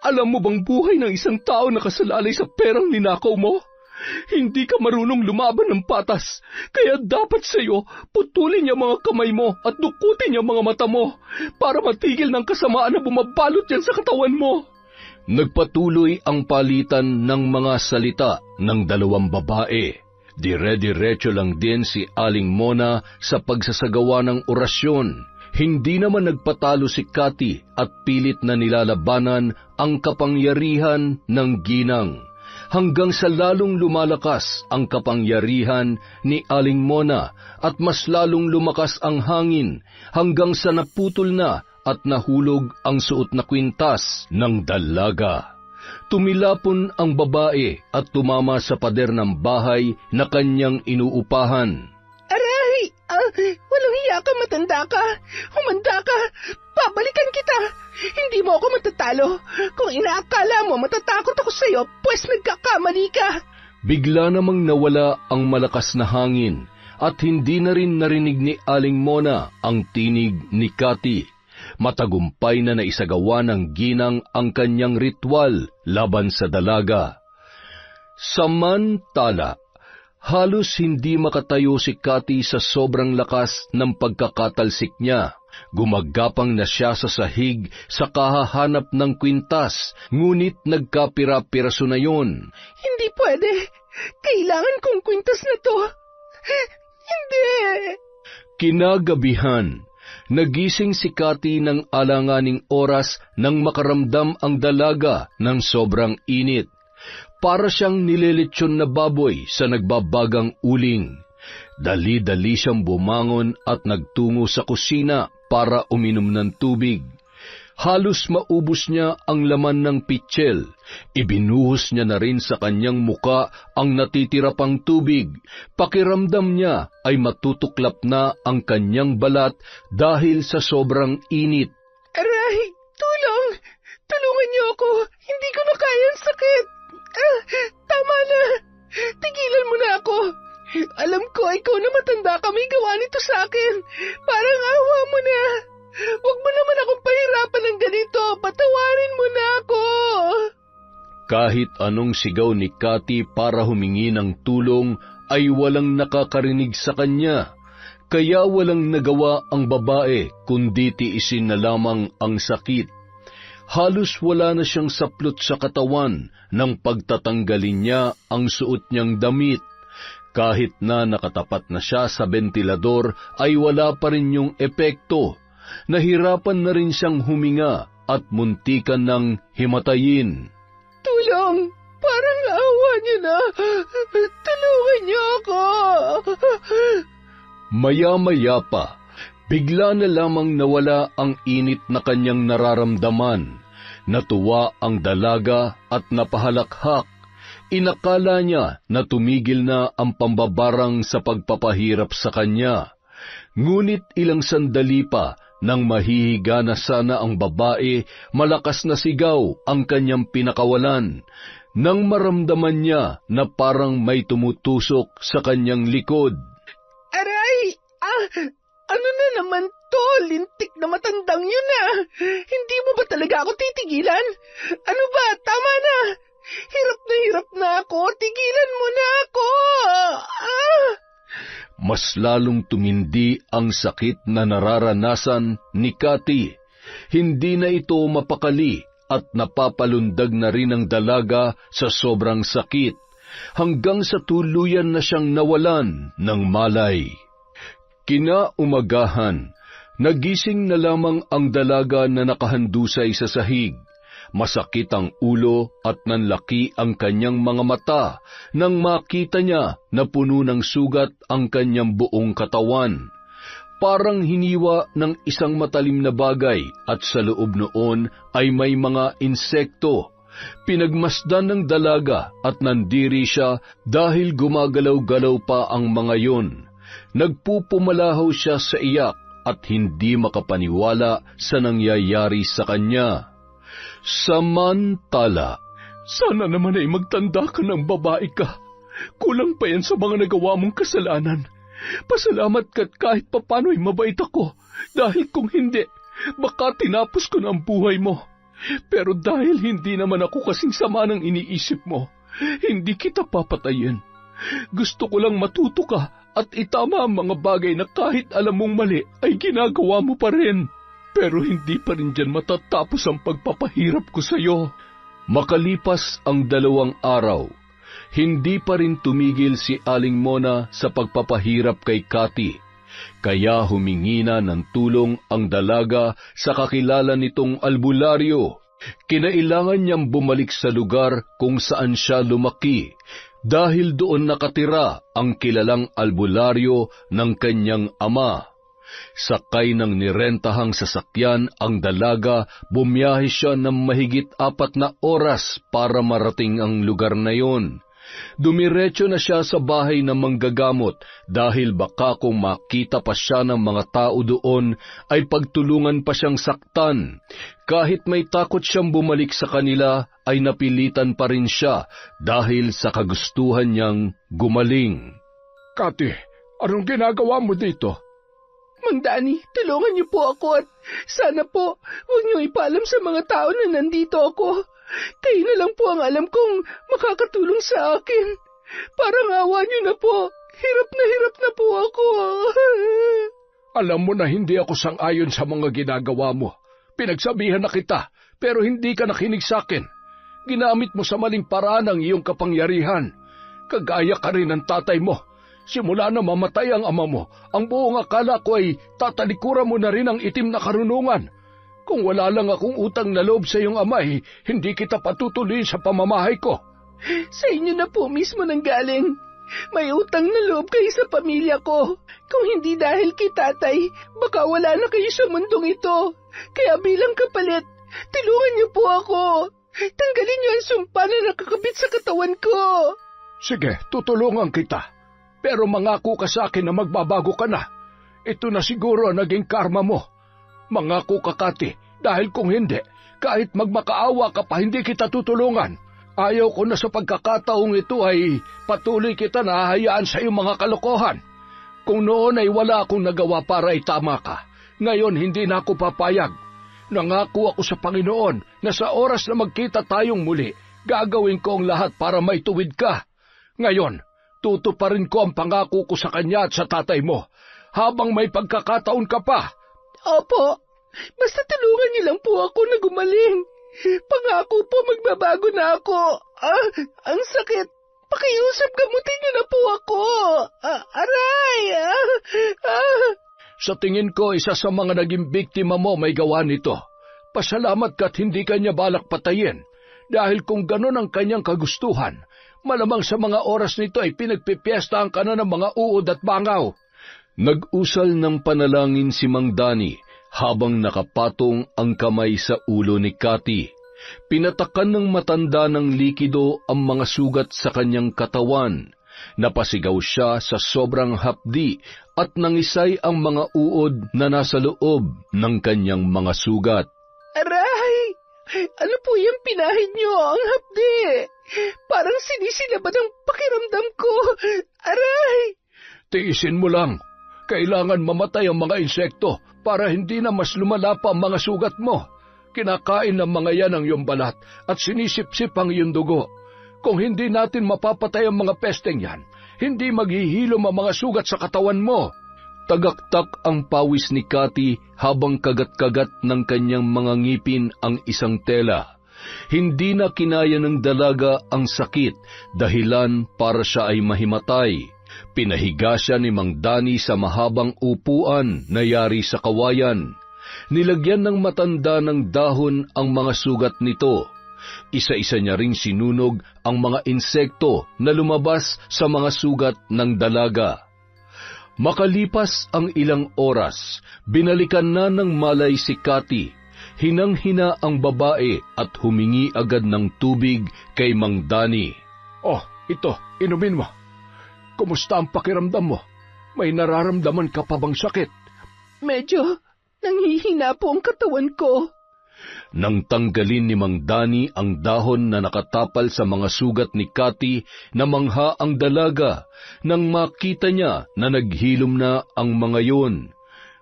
Alam mo bang buhay ng isang tao nakasalalay sa perang ninakaw mo? Hindi ka marunong lumaban ng patas, kaya dapat sa iyo putulin niya mga kamay mo at dukutin niya mga mata mo para matigil ng kasamaan na bumabalot yan sa katawan mo. Nagpatuloy ang palitan ng mga salita ng dalawang babae. Dire-diretso lang din si Aling Mona sa pagsasagawa ng orasyon. Hindi naman nagpatalo si Cathy at pilit na nilalabanan ang kapangyarihan ng ginang. Hanggang sa lalong lumalakas ang kapangyarihan ni Aling Mona at mas lalong lumakas ang hangin hanggang sa naputol na at nahulog ang suot na kwintas ng dalaga. Tumilapon ang babae at tumama sa pader ng bahay na kanyang inuupahan. Aray! Walang hiya ka, matanda ka. Humanda ka. Babalikan kita. Hindi mo ako matatalo. Kung inaakala mo matatakot ako sa'yo, pues nagkakamali ka. Bigla namang nawala ang malakas na hangin at hindi na rin narinig ni Aling Mona ang tinig ni Cathy. Matagumpay na naisagawa ng ginang ang kanyang ritual laban sa dalaga. Samantala, halos hindi makatayo si Cathy sa sobrang lakas ng pagkakatalsik niya. Gumagapang na siya sa sahig sa kahahanap ng kwintas, ngunit nagkapira-piraso na yon. Hindi pwede. Kailangan kong kwintas na to. Hindi. Kinagabihan, nagising si Cathy ng alanganing oras nang makaramdam ang dalaga ng sobrang init. Para siyang nililitsyon na baboy sa nagbabagang uling. Dali-dali siyang bumangon at nagtungo sa kusina para uminom ng tubig. Halos maubos niya ang laman ng pitsil. Ibinuhos niya na rin sa kanyang muka ang natitira pang tubig. Pakiramdam niya ay matutuklap na ang kanyang balat dahil sa sobrang init. Aray! Tulong! Tulungan niyo ako! Hindi ko na kaya ang sakit! Tama na! Tigilan mo na ako! Alam ko, ikaw na matanda ka, may gawa nito sa akin. Parang awa mo na. Huwag mo naman akong pahirapan ng ganito. Patawarin mo na ako. Kahit anong sigaw ni Cathy para humingi ng tulong ay walang nakakarinig sa kanya. Kaya walang nagawa ang babae kundi tiisin na lamang ang sakit. Halos wala na siyang saplot sa katawan nang pagtatanggalin niya ang suot niyang damit. Kahit na nakatapat na siya sa bentilador ay wala pa rin yung epekto. Nahirapan na rin siyang huminga at muntikan ng himatayin. Tulong! Parang awa niyo na! Tulungan niyo ako! Maya-maya pa, Bigla na lamang nawala ang init na kanyang nararamdaman. Natuwa ang dalaga at napahalakhak. Inakala niya na tumigil na ang pambabarang sa pagpapahirap sa kanya. Ngunit ilang sandali pa nang mahihiga na sana ang babae, malakas na sigaw ang kanyang pinakawalan. Nang maramdaman niya na parang may tumutusok sa kanyang likod. Aray! Ano na naman to? Lintik na matandang yun ah! Hindi mo ba talaga ako titigilan? Ano ba? Tama na! Hirap na ako! Tigilan mo na ako! Mas lalong tumindi ang sakit na nararanasan ni Cathy. Hindi na ito mapakali at napapalundag na rin ang dalaga sa sobrang sakit, hanggang sa tuluyan na siyang nawalan ng malay. Kinaumagahan, nagising na lamang ang dalaga na nakahandusay sa sahig. Masakit ang ulo at nanlaki ang kanyang mga mata nang makita niya na puno ng sugat ang kanyang buong katawan. Parang hiniwa ng isang matalim na bagay at sa loob noon ay may mga insekto. Pinagmasdan ng dalaga at nandiri siya dahil gumagalaw-galaw pa ang mga yon. Nagpupumalahaw siya sa iyak at hindi makapaniwala sa nangyayari sa kanya. Samantala, Sana naman ay magtanda ka ng babae ka. Kulang pa yan sa mga nagawa mong kasalanan. Pasalamat ka't kahit papano'y mabait ako. Dahil kung hindi, baka tinapos ko na ang buhay mo. Pero dahil hindi naman ako kasing sama ng iniisip mo, hindi kita papatayin. Gusto ko lang matuto ka at itama ang mga bagay na kahit alam mong mali ay ginagawa mo pa rin. Pero hindi pa rin dyan matatapos ang pagpapahirap ko sa'yo. Makalipas ang 2 araw, hindi pa rin tumigil si Aling Mona sa pagpapahirap kay Cathy. Kaya humingi na ng tulong ang dalaga sa kakilala nitong albularyo. Kinailangan niyang bumalik sa lugar kung saan siya lumaki, dahil doon nakatira ang kilalang albularyo ng kanyang ama. Sakay ng nirentahang sasakyan ang dalaga, bumiyahe siya ng mahigit 4 na oras para marating ang lugar na yon. Dumiretso na siya sa bahay ng manggagamot dahil baka kung makita pa siya ng mga tao doon ay pagtulungan pa siyang saktan. Kahit may takot siyang bumalik sa kanila ay napilitan pa rin siya dahil sa kagustuhan niyang gumaling. Cathy, anong ginagawa mo dito? Mang Danny, tulungan niyo po ako at sana po huwag niyo ipaalam sa mga tao na nandito ako. Kayo na lang po ang alam kong makakatulong sa akin. Parang awa niyo na po. Hirap na po ako. Alam mo na hindi ako sang-ayon sa mga ginagawa mo. Pinagsabihan na kita, pero hindi ka nakinig sa akin. Ginamit mo sa maling paraan ang iyong kapangyarihan. Kagaya ka rin ng tatay mo. Simula na mamatay ang ama mo, ang buong akala ko ay tatalikuran mo na rin ang itim na karunungan. Kung wala lang akong utang na loob sa iyong ama, hindi kita patutuloy sa pamamahay ko. Sa inyo na po mismo nanggaling. May utang na loob kayo sa pamilya ko. Kung hindi dahil kay tatay, baka wala na kayo sa mundong ito. Kaya bilang kapalit, tulungan niyo po ako. Tanggalin niyo ang sumpa na nakakabit sa katawan ko. Sige, tutulungan kita. Pero mangako ka sa akin na magbabago ka na. Ito na siguro ang naging karma mo. Mangako ka, Cathy, dahil kung hindi, kahit magmakaawa ka pa, hindi kita tutulungan. Ayaw ko na sa pagkakataong ito ay patuloy kita na hahayaan sa iyong mga kalokohan. Kung noon ay wala akong nagawa para itama ka, ngayon hindi na ako papayag. Nangako ako sa Panginoon na sa oras na magkita tayong muli, gagawin ko ang lahat para maituwid ka. Ngayon, tutuparin ko ang pangako ko sa kanya at sa tatay mo, habang may pagkakataon ka pa. Opo, basta tulungan niyo lang po ako na gumaling. Pangako po magbabago na ako. Ang sakit. Pakiusap, gamutin niyo na po ako. Aray! Sa tingin ko, isa sa mga naging biktima mo may gawa nito. Pasalamat ka't hindi kanya balak patayin. Dahil kung ganon ang kanyang kagustuhan, malamang sa mga oras nito ay pinagpipiestahan ka na ng mga uod at bangaw. Nag-usal ng panalangin si Mang Dani habang nakapatong ang kamay sa ulo ni Cathy. Pinatakan ng matanda ng likido ang mga sugat sa kanyang katawan. Napasigaw siya sa sobrang hapdi at nangisay ang mga uod na nasa loob ng kanyang mga sugat. Aray! Ano po yung pinahid niyo? Ang hapdi! Parang sinisilabad ang pakiramdam ko. Aray! Tiisin mo lang. Kailangan mamatay ang mga insekto para hindi na mas lumala pa ang mga sugat mo. Kinakain ng mga yan ang iyong balat at sinisipsip ang iyong dugo. Kung hindi natin mapapatay ang mga pesteng yan, hindi maghihilom ang mga sugat sa katawan mo. Tagaktak ang pawis ni Cathy habang kagat-kagat ng kanyang mga ngipin ang isang tela. Hindi na kinaya ng dalaga ang sakit dahilan para siya ay mahimatay. Pinahiga siya ni Mang Dani sa mahabang upuan na yari sa kawayan. Nilagyan ng matanda ng dahon ang mga sugat nito. Isa-isa niya ring sinunog ang mga insekto na lumabas sa mga sugat ng dalaga. Makalipas ang ilang oras, binalikan na ng malay si Cathy. Hinang-hina ang babae at humingi agad ng tubig kay Mang Dani. Oh, ito, inumin mo. Kumusta ang pakiramdam mo? May nararamdaman ka pa bang sakit? Medyo nanghihina po ang katawan ko. Nang tanggalin ni Mang Dani ang dahon na nakatapal sa mga sugat ni Cathy, namangha ang dalaga nang makita niya na naghilom na ang mga yon.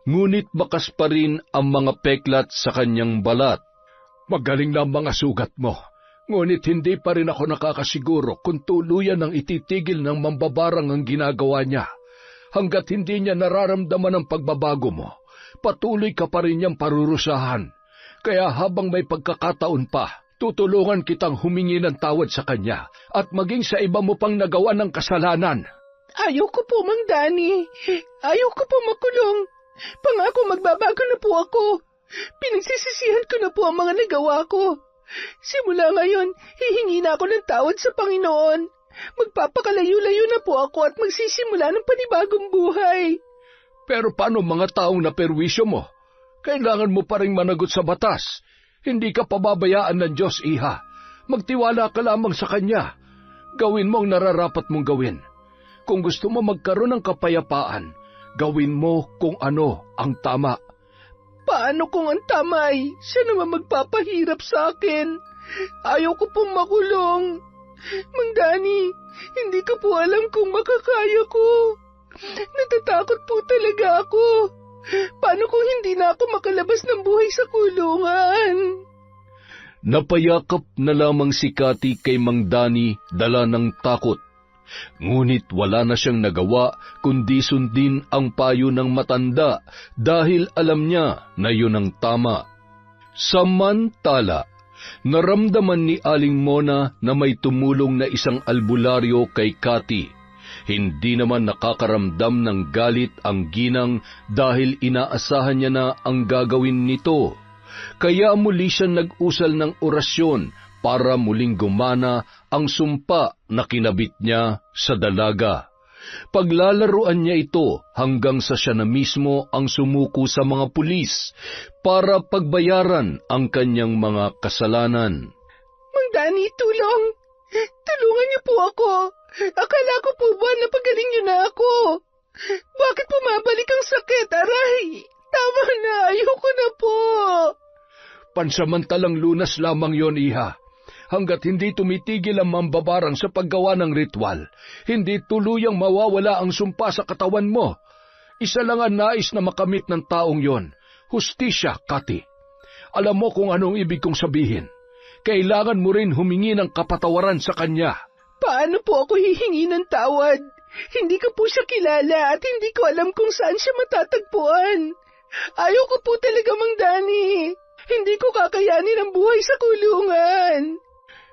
Ngunit bakas pa rin ang mga peklat sa kanyang balat. Magaling na ang mga sugat mo. Ngunit hindi pa rin ako nakakasiguro kung tuluyan ang ititigil ng mambabarang ang ginagawa niya. Hanggat hindi niya nararamdaman ang pagbabago mo, patuloy ka pa rin niyang parurusahan. Kaya habang may pagkakataon pa, tutulungan kitang humingi ng tawad sa kanya at maging sa iba mo pang nagawa ng kasalanan. Ayoko po, Mang Dani. Ayoko po makulong. Pangako magbabago na po ako. Pinagsisisihan ko na po ang mga nagawa ko. Simula ngayon, hihingi na ako ng tawad sa Panginoon. Magpapakalayo-layo na po ako at magsisimula ng panibagong buhay. Pero paano mga taong naperwisyo mo? Kailangan mo pa rin managot sa batas. Hindi ka pababayaan ng Diyos, iha. Magtiwala ka lamang sa Kanya. Gawin mo ang nararapat mong gawin. Kung gusto mo magkaroon ng kapayapaan, gawin mo kung ano ang tama. Paano kung ang tama ay siya naman magpapahirap sa akin? Ayaw ko pong makulong. Mang Dani, hindi ko po alam kung makakaya ko. Natatakot po talaga ako. Paano kung hindi na ako makalabas ng buhay sa kulungan? Napayakap na lamang si Cathy kay Mang Dani dala ng takot. Ngunit wala na siyang nagawa kundi sundin ang payo ng matanda dahil alam niya na yun ang tama. Samantala, naramdaman ni Aling Mona na may tumulong na isang albularyo kay Cathy. Hindi naman nakakaramdam ng galit ang ginang dahil inaasahan niya na ang gagawin nito. Kaya muli siya nag-usal ng orasyon para muling gumana ang sumpa na kinabit niya sa dalaga. Paglalaruan niya ito hanggang sa siya na mismo ang sumuko sa mga pulis para pagbayaran ang kanyang mga kasalanan. Mang Dani, tulong! Tulungan niyo po ako! Akala ko po ba napagaling niyo na ako? Bakit bumabalik ang sakit, aray? Tama na, ayoko na po! Pansamantalang lunas lamang yon, iha. Hanggat hindi tumitigil ang mambabarang sa paggawa ng ritual, hindi tuluyang mawawala ang sumpa sa katawan mo. Isa lang ang nais na makamit ng taong yon, hustisya, Cathy. Alam mo kung anong ibig kong sabihin. Kailangan mo rin humingi ng kapatawaran sa kanya. Paano po ako hihingi ng tawad? Hindi ko po siya kilala at hindi ko alam kung saan siya matatagpuan. Ayaw ko po talaga, Mang Dani. Hindi ko kakayanin ang buhay sa kulungan.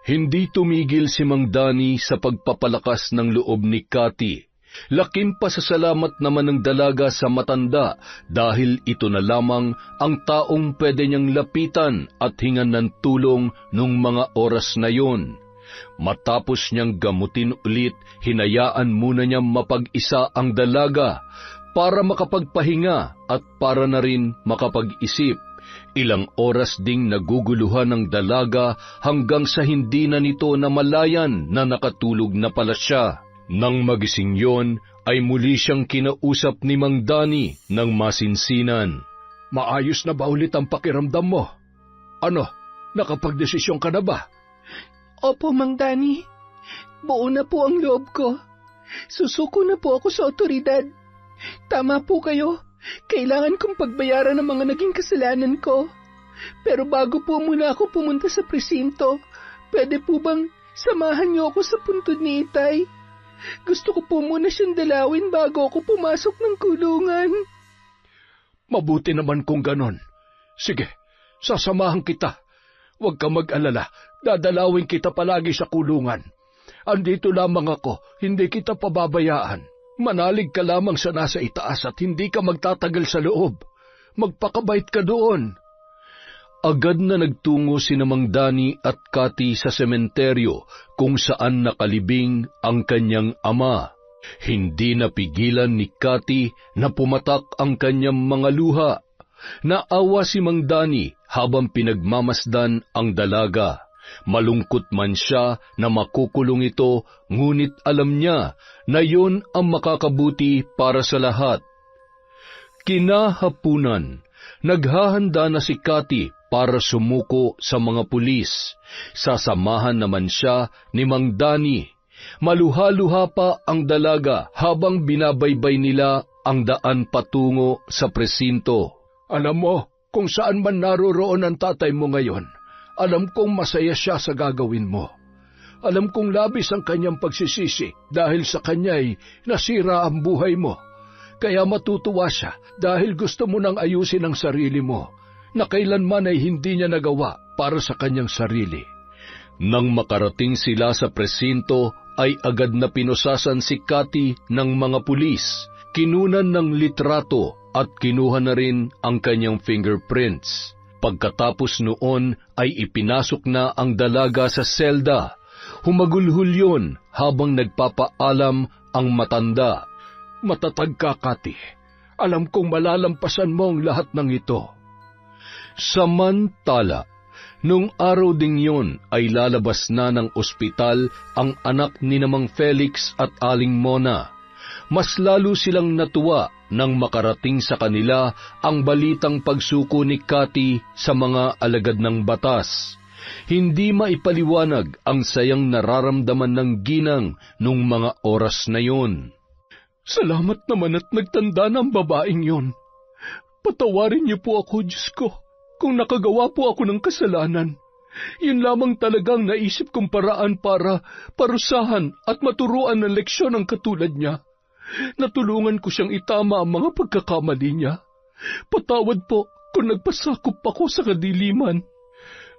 Hindi tumigil si Mang Dani sa pagpapalakas ng loob ni Cathy. Laking pasasalamat naman ng dalaga sa matanda dahil ito na lamang ang taong pwede niyang lapitan at hingan ng tulong nung mga oras na yon. Matapos niyang gamutin ulit, hinayaan muna niyang mapag-isa ang dalaga para makapagpahinga at para na rin makapag-isip. Ilang oras ding naguguluhan ng dalaga hanggang sa hindi na nito namalayan na nakatulog na pala siya. Nang magising yon, ay muli siyang kinausap ni Mang Dani ng masinsinan. Maayos na ba ulit ang pakiramdam mo? Ano, nakapagdesisyon ka na ba? Opo, Mang Dani. Buo na po ang loob ko. Susuko na po ako sa otoridad. Tama po kayo. Kailangan kong pagbayaran ang mga naging kasalanan ko. Pero bago po muna ako pumunta sa presinto, pwede po bang samahan niyo ako sa puntod ni Itay? Gusto ko po muna siyang dalawin bago ako pumasok ng kulungan. Mabuti naman kung ganon. Sige, sasamahan kita. Huwag ka mag-alala, dadalawin kita palagi sa kulungan. Andito lamang ako, hindi kita pababayaan. Manalig ka lamang sa nasa itaas at hindi ka magtatagal sa loob. Magpakabait ka doon. Agad na nagtungo sina Mang Dani at Cathy sa sementeryo kung saan nakalibing ang kanyang ama. Hindi napigilan ni Cathy na pumatak ang kanyang mga luha. Naawa si Mang Dani habang pinagmamasdan ang dalaga. Malungkot man siya na makukulong ito, ngunit alam niya na yon ang makakabuti para sa lahat. Kinahapunan, naghahanda na si Cathy para sumuko sa mga pulis. Sasamahan naman siya ni Mang Dani. Maluha-luha pa ang dalaga habang binabaybay nila ang daan patungo sa presinto. Alam mo, kung saan man naroroon ang tatay mo ngayon, alam kong masaya siya sa gagawin mo. Alam kong labis ang kanyang pagsisisi dahil sa kanya'y nasira ang buhay mo. Kaya matutuwa siya dahil gusto mo nang ayusin ang sarili mo na kailanman ay hindi niya nagawa para sa kanyang sarili. Nang makarating sila sa presinto, ay agad na pinusasan si Cathy ng mga pulis. Kinunan ng litrato at kinuha na rin ang kanyang fingerprints. Pagkatapos noon ay ipinasok na ang dalaga sa selda. Humagulhul yun habang nagpapaalam ang matanda. Matatag ka, Cathy. Alam kong malalampasan mo ang lahat ng ito. Samantala, nung araw ding yon ay lalabas na ng ospital ang anak ni Mang Felix at Aling Mona. Mas lalo silang natuwa nang makarating sa kanila ang balitang pagsuko ni Cathy sa mga alagad ng batas. Hindi maipaliwanag ang sayang nararamdaman ng ginang nung mga oras na yon. Salamat naman at nagtanda ng babaeng yon. Patawarin niyo po ako, Diyos ko, kung nakagawa po ako ng kasalanan. Yun lamang talagang naisip kong paraan para parusahan at maturuan ng leksyon ang katulad niya. Natulungan ko siyang itama ang mga pagkakamali niya. Patawad po kung nagpasakop ako sa kadiliman.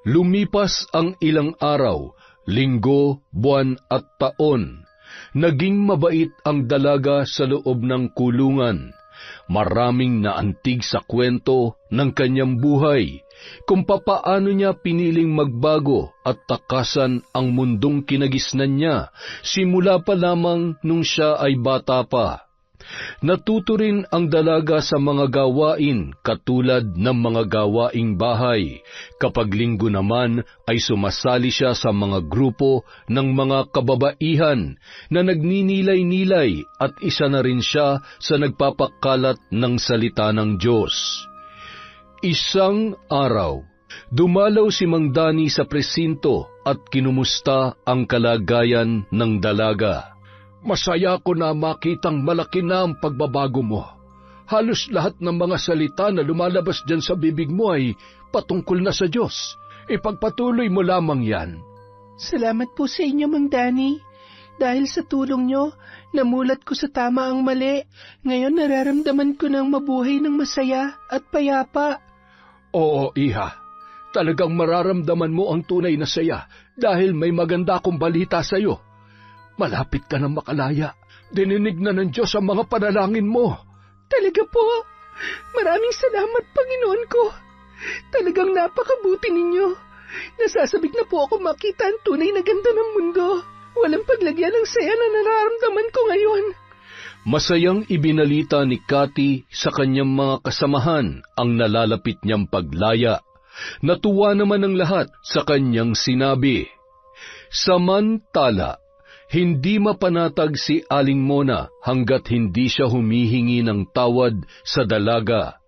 Lumipas ang ilang araw, linggo, buwan at taon. Naging mabait ang dalaga sa loob ng kulungan. Maraming naantig sa kwento ng kanyang buhay, kung papaano niya piniling magbago at takasan ang mundong kinagisnan niya simula pa lamang nung siya ay bata pa. Natuto rin ang dalaga sa mga gawain katulad ng mga gawaing bahay. Kapag linggo naman ay sumasali siya sa mga grupo ng mga kababaihan na nagninilay-nilay at isa na rin siya sa nagpapakalat ng salita ng Diyos. Isang araw, dumalaw si Mang Dani sa presinto at kinumusta ang kalagayan ng dalaga. Masaya ko na makitang malaki na ang pagbabago mo. Halos lahat ng mga salita na lumalabas dyan sa bibig mo ay patungkol na sa Diyos. Ipagpatuloy mo lamang yan. Salamat po sa inyo, Mang Dani. Dahil sa tulong nyo, namulat ko sa tama ang mali. Ngayon nararamdaman ko ng mabuhay ng masaya at payapa. Oo, Iha. Talagang mararamdaman mo ang tunay na saya dahil may maganda akong balita sa iyo. Malapit ka na makalaya. Dininig na ng Diyos ang mga panalangin mo. Talaga po? Maraming salamat, Panginoon ko. Talagang napakabuti ninyo. Nasasabik na po ako makita ang tunay na ganda ng mundo. Walang paglagyan ng saya na nararamdaman ko ngayon. Masayang ibinalita ni Cathy sa kanyang mga kasamahan ang nalalapit niyang paglaya. Natuwa naman ang lahat sa kanyang sinabi. Samantala, hindi mapanatag si Aling Mona hanggat hindi siya humihingi ng tawad sa dalaga.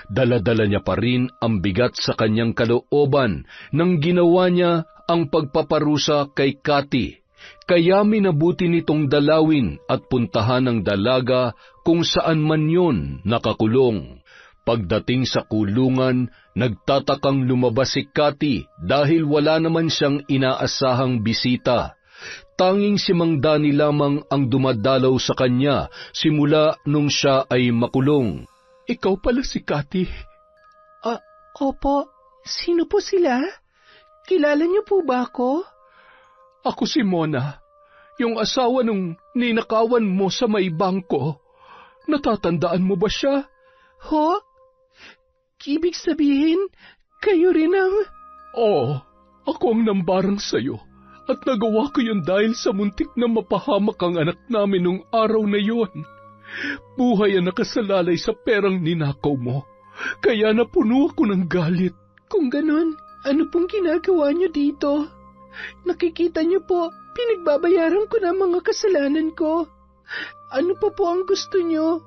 Dala-dala niya pa rin ang bigat sa kanyang kalooban nang ginawa niya ang pagpaparusa kay Cathy. Kaya minabuti nitong dalawin at puntahan ang dalaga kung saan man yon nakakulong. Pagdating sa kulungan, nagtatakang lumabas si Cathy dahil wala naman siyang inaasahang bisita. Tanging si Mang Danny lamang ang dumadalaw sa kanya simula nung siya ay makulong. Ikaw pala si Cathy. Opo. Sino po sila? Kilala niyo po ba ako? Ako si Mona, yung asawa nung ninakawan mo sa may bangko. Natatandaan mo ba siya? Ho? Ibig sabihin, kayo rin ang... Oo, ako ang nambarang sa'yo. At nagawa ko yun dahil sa muntik na mapahamak ang anak namin nung araw na yon. Buhay ang nakasalalay sa perang ninakaw mo. Kaya napuno ako ng galit. Kung ganon, ano pong ginagawa niyo dito? Nakikita niyo po, pinagbabayaran ko na mga kasalanan ko. Ano pa po ang gusto niyo?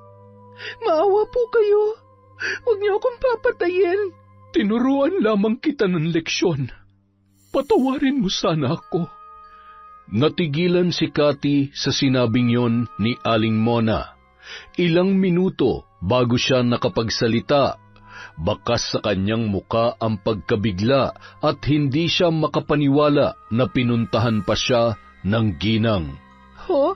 Maawa po kayo. Huwag niyo akong papatayin. Tinuruan lamang kita ng leksyon. Patawarin mo sana ako. Natigilan si Cathy sa sinabing yon ni Aling Mona. Ilang minuto bago siya nakapagsalita. Bakas sa kanyang muka ang pagkabigla at hindi siya makapaniwala na pinuntahan pa siya ng ginang. Ho?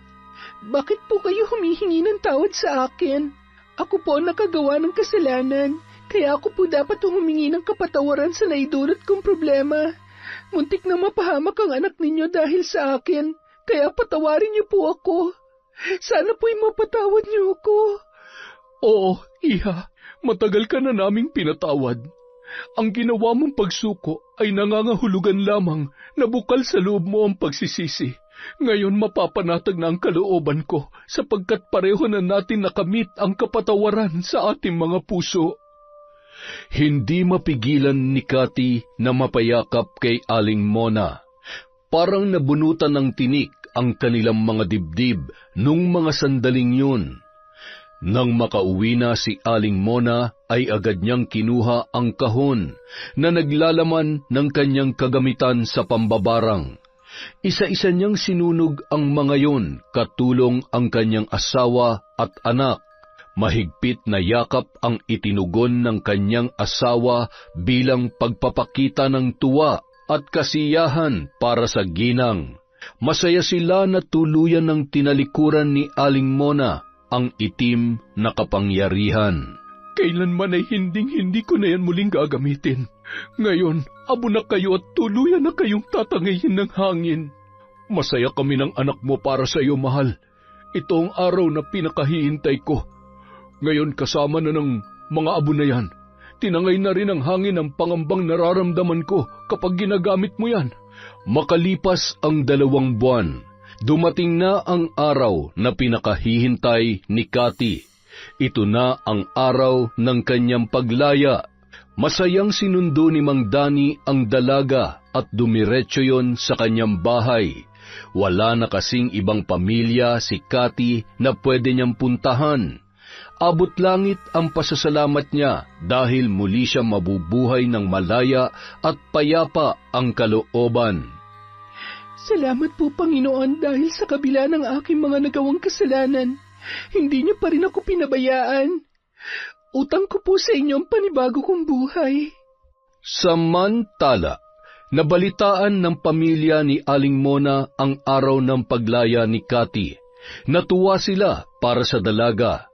Bakit po kayo humihingi ng tawad sa akin? Ako po nakagawa ng kasalanan, kaya ako po dapat humingi ng kapatawaran sa naidulot kong problema. Muntik na mapahamak ang anak ninyo dahil sa akin, kaya patawarin niyo po ako. Sana po'y mapatawad niyo ako. Oo, Iha. Matagal ka na naming pinatawad. Ang ginawa mong pagsuko ay nangangahulugan lamang na bukal sa loob mo ang pagsisisi. Ngayon mapapanatag na ang kalooban ko sapagkat pareho na natin nakamit ang kapatawaran sa ating mga puso. Hindi mapigilan ni Cathy na mapayakap kay Aling Mona. Parang nabunutan ng tinik ang kanilang mga dibdib nung mga sandaling yun. Nang makauwi na si Aling Mona ay agad niyang kinuha ang kahon na naglalaman ng kanyang kagamitan sa pambabarang. Isa-isa niyang sinunog ang mga yon katulong ang kanyang asawa at anak. Mahigpit na yakap ang itinugon ng kanyang asawa bilang pagpapakita ng tuwa at kasiyahan para sa ginang. Masaya sila na tuluyan ng tinalikuran ni Aling Mona ang itim na kapangyarihan. Kailanman ay hindi ko na yan muling gagamitin. Ngayon, abo na kayo at tuluyan na kayong tatangayin ng hangin. Masaya kami ng anak mo para sa iyo, mahal. Ito ang araw na pinakahihintay ko. Ngayon kasama na ng mga abo na yan. Tinangay na rin ang hangin ang pangambang nararamdaman ko kapag ginagamit mo yan. Makalipas ang 2 buwan, dumating na ang araw na pinakahihintay ni Cathy. Ito na ang araw ng kanyang paglaya. Masayang sinundo ni Mang Danny ang dalaga at dumiretso yon sa kanyang bahay. Wala na kasing ibang pamilya si Cathy na pwede niyang puntahan. Abot langit ang pasasalamat niya dahil muli siya mabubuhay ng malaya at payapa ang kalooban. Salamat po, Panginoon, dahil sa kabila ng aking mga nagawang kasalanan, hindi niyo pa rin ako pinabayaan. Utang ko po sa inyo ang panibago kong buhay. Samantala, nabalitaan ng pamilya ni Aling Mona ang araw ng paglaya ni Cathy. Natuwa sila para sa dalaga.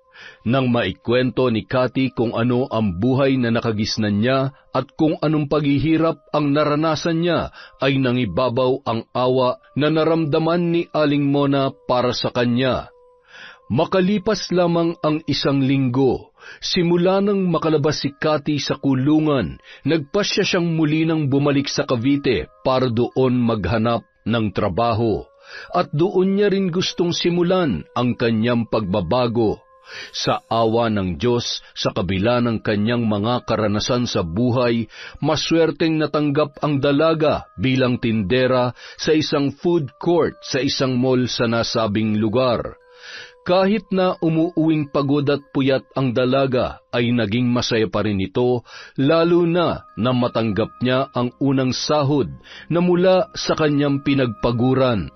Nang maikwento ni Cathy kung ano ang buhay na nakagisnan niya at kung anong paghihirap ang naranasan niya, ay nangibabaw ang awa na naramdaman ni Aling Mona para sa kanya. Makalipas lamang ang 1 linggo, simula nang makalabas si Cathy sa kulungan, nagpasya siyang muli nang bumalik sa Cavite para doon maghanap ng trabaho. at doon niya rin gustong simulan ang kanyang pagbabago. Sa awa ng Diyos, sa kabila ng kanyang mga karanasan sa buhay, maswerteng natanggap ang dalaga bilang tindera sa isang food court sa isang mall sa nasabing lugar. Kahit na umuuwing pagod at puyat ang dalaga, ay naging masaya pa rin ito, lalo na matanggap niya ang unang sahod na mula sa kanyang pinagpaguran.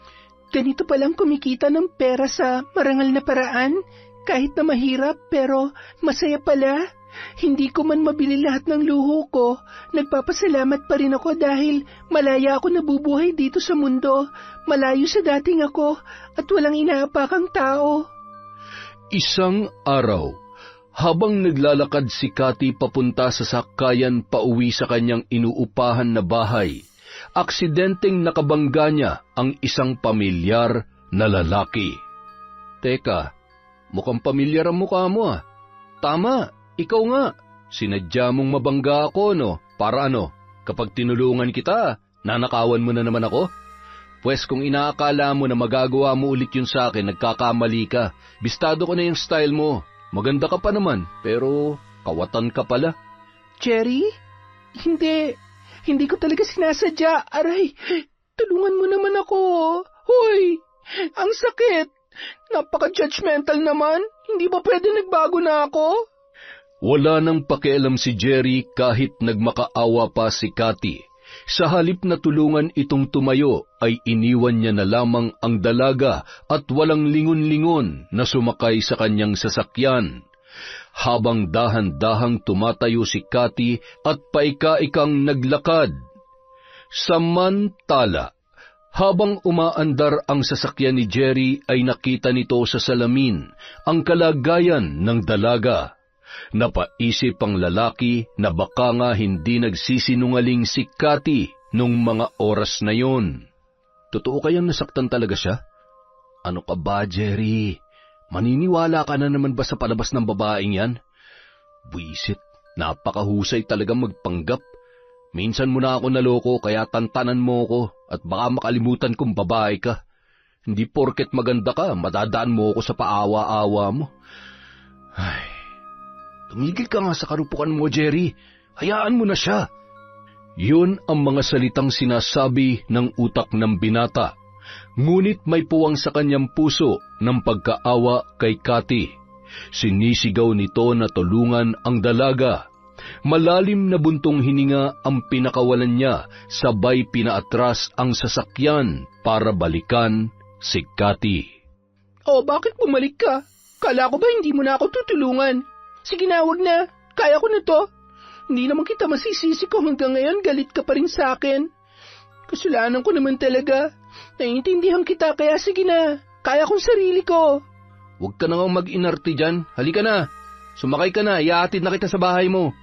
Ganito palang kumikita ng pera sa marangal na paraan, kahit na mahirap pero masaya pala. Hindi ko man mabili lahat ng luho ko, nagpapasalamat pa rin ako dahil malaya ako nabubuhay dito sa mundo, malayo sa dating ako at walang inaapakang tao. Isang araw, habang naglalakad si Cathy papunta sa sakayan pauwi sa kanyang inuupahan na bahay, aksidenteng nakabangga niya ang isang pamilyar na lalaki. Teka, mukhang pamilyar ang mukha mo ah. Tama, ikaw nga. Sinadya mong mabangga ako, no? Para ano, kapag tinulungan kita, nanakawan mo na naman ako? Pwes kung inaakala mo na magagawa mo ulit yun sa akin, nagkakamali ka. Bistado ko na yung style mo. Maganda ka pa naman, pero kawatan ka pala. Jerry? Hindi ko talaga sinasadya. Aray, tulungan mo naman ako. Hoy, ang sakit. Napaka-judgmental naman. Hindi ba pwede nagbago na ako? Wala nang pakialam si Jerry kahit nagmakaawa pa si Cathy. Sa halip na tulungan itong tumayo, ay iniwan niya na lamang ang dalaga at walang lingon-lingon na sumakay sa kanyang sasakyan. Habang dahan-dahang tumatayo si Cathy at paika-ikang naglakad. Samantala, habang umaandar ang sasakyan ni Jerry ay nakita nito sa salamin ang kalagayan ng dalaga. Napaisip ang lalaki na baka nga hindi nagsisinungaling si Cathy nung mga oras na yon. Totoo kayang nasaktan talaga siya? Ano ka ba, Jerry? Maniniwala ka na naman ba sa palabas ng babaeng yan? Buisit, napakahusay talagang magpanggap. Minsan mo na ako naloko kaya tantanan mo ko at baka makalimutan kong babae ka. Hindi porket maganda ka, madadaan mo ako sa paawa-awa mo. Ay, tumigil ka nga sa karupukan mo, Jerry. Hayaan mo na siya. Yun ang mga salitang sinasabi ng utak ng binata. Ngunit may puwang sa kanyang puso ng pagkaawa kay Cathy. Sinisigaw nito na tulungan ang dalaga. Malalim na buntong hininga ang pinakawalan niya, sabay pinaatras ang sasakyan para balikan si Cathy. Oh, bakit bumalik ka? Kala ko ba hindi mo na ako tutulungan? Sige na, wag na. Kaya ko na to. Hindi naman kita masisisi kung hanggang ngayon galit ka pa rin sa akin. Kasalanan ko naman talaga. Naiintindihan kita, kaya sige na. Kaya kong sarili ko. Huwag ka na nga mag-inarte dyan. Halika na. Sumakay ka na. Ihahatid na kita sa bahay mo.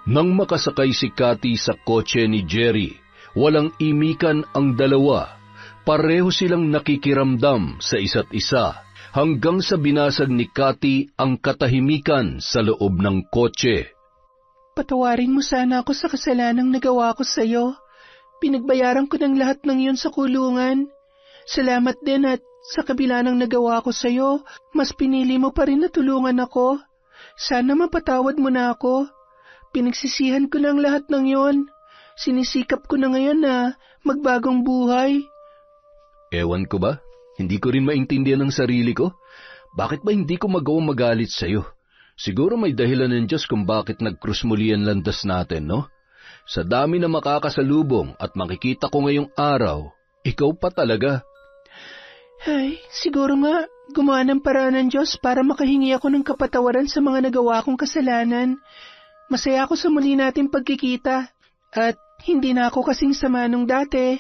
Nang makasakay si Cathy sa kotse ni Jerry, walang imikan ang dalawa. Pareho silang nakikiramdam sa isa't isa hanggang sa binasag ni Cathy ang katahimikan sa loob ng kotse. Patawarin mo sana ako sa kasalanang nagawa ko sa'yo. Pinagbayaran ko ng lahat ng yun sa kulungan. Salamat din at sa kabila ng nagawa ko sa'yo, mas pinili mo pa rin na tulungan ako. Sana mapatawad mo na ako. Pinagsisihan ko ng lahat ng yon. Sinisikap ko na ngayon na magbagong buhay. Ewan ko ba? Hindi ko rin maintindihan ang sarili ko. Bakit ba hindi ko magawang magalit sa'yo? Siguro may dahilan ng Diyos kung bakit nag-krus muli ang landas natin, no? Sa dami na makakasalubong at makikita ko ngayong araw, ikaw pa talaga. Ay, siguro nga gumawa ng paraan ng Diyos para makahingi ako ng kapatawaran sa mga nagawa kong kasalanan. Masaya ako sa muli nating pagkikita at hindi na ako kasing sama nung dati.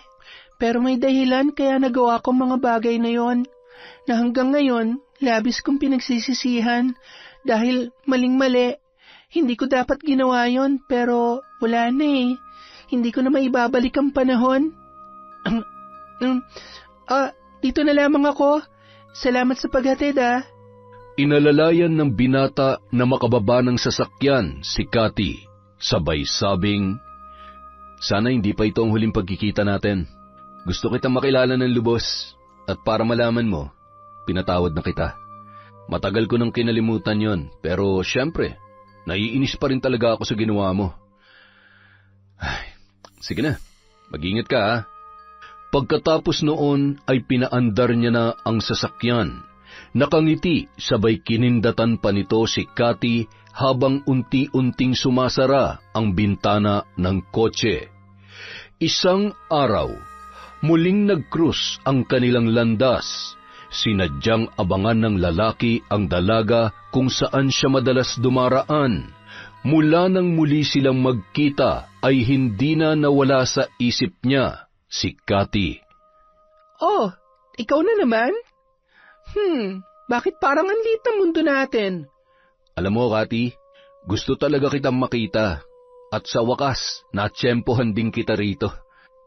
Pero may dahilan kaya nagawa kong mga bagay na yon na hanggang ngayon labis kong pinagsisisihan dahil maling-mali. Hindi ko dapat ginawa yon pero wala na eh. Hindi ko na maibabalik ang panahon. Dito na lamang ako. Salamat sa paghatid ah. Inalalayan ng binata na makababa ng sasakyan si Cathy. Sabay sabing, sana hindi pa ito ang huling pagkikita natin. Gusto kitang makilala ng lubos. At para malaman mo, pinatawad na kita. Matagal ko nang kinalimutan yon, pero syempre, naiinis pa rin talaga ako sa ginawa mo. Ay, sige na, mag-ingat ka ha. Pagkatapos noon ay pinaandar niya na ang sasakyan. Nakangiti sabay kinindatan pa nito si Cathy habang unti-unting sumasara ang bintana ng kotse. Isang araw, muling nag-cruise ang kanilang landas. Sinadyang abangan ng lalaki ang dalaga kung saan siya madalas dumaraan. Mula nang muli silang magkita ay hindi na nawala sa isip niya si Cathy. Oh, ikaw na naman? Bakit parang ang liit ng mundo natin? Alam mo, Cathy, gusto talaga kitang makita. At sa wakas, natsyempohan din kita rito.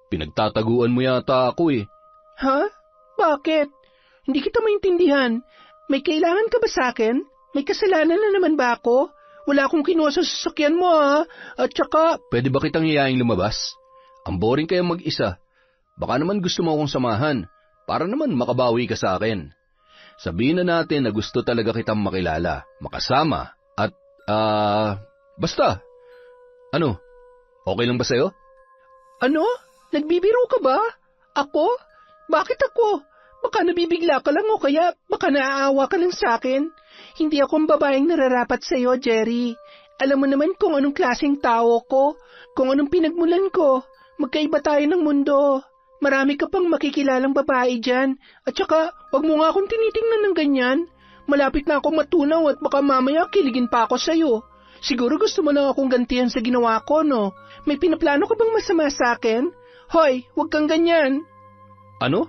Pinagtataguan mo yata ako eh. Ha? Bakit? Hindi kita maintindihan. May kailangan ka ba sa akin? May kasalanan na naman ba ako? Wala akong kinuha sa sasakyan mo ha. At saka... Pwede ba kitang hiyaing lumabas? Ang boring kayang mag-isa. Baka naman gusto mo akong samahan. Para naman makabawi ka sa akin. Sabihin na natin na gusto talaga kitang makilala, makasama, at basta. Ano? Okay lang ba sa'yo? Ano? Nagbibiro ka ba? Ako? Bakit ako? Baka nabibigla ka lang o kaya baka naaawa ka lang sa akin. Hindi ako ang babaeng nararapat sa'yo, Jerry. Alam mo naman kung anong klaseng tao ko, kung anong pinagmulan ko. Magkaiba tayo ng mundo. Marami ka pang makikilalang babae dyan. At saka, wag mo nga akong tinitingnan ng ganyan. Malapit na akong matunaw at baka mamaya kiligin pa ako sa'yo. Siguro gusto mo lang akong gantihan sa ginawa ko, no? May pinaplano ka bang masama sa akin? Hoy, wag kang ganyan. Ano?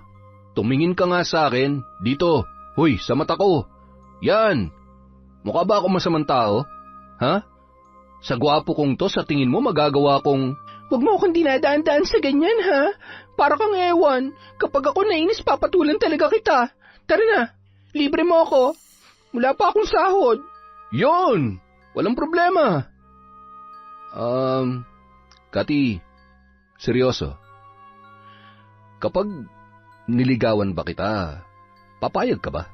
Tumingin ka nga sa akin. Dito. Hoy, sa mata ko. Yan. Mukha ba ako masamang tao? Ha? Sa gwapo kong to, sa tingin mo magagawa kong... Huwag mo akong dinadaan-daan sa ganyan, ha? Para kang ewan. Kapag ako nainis, papatulan talaga kita. Tara na, libre mo ako. Wala pa akong sahod. Yon! Walang problema. Cathy, seryoso. Kapag niligawan ba kita, papayag ka ba?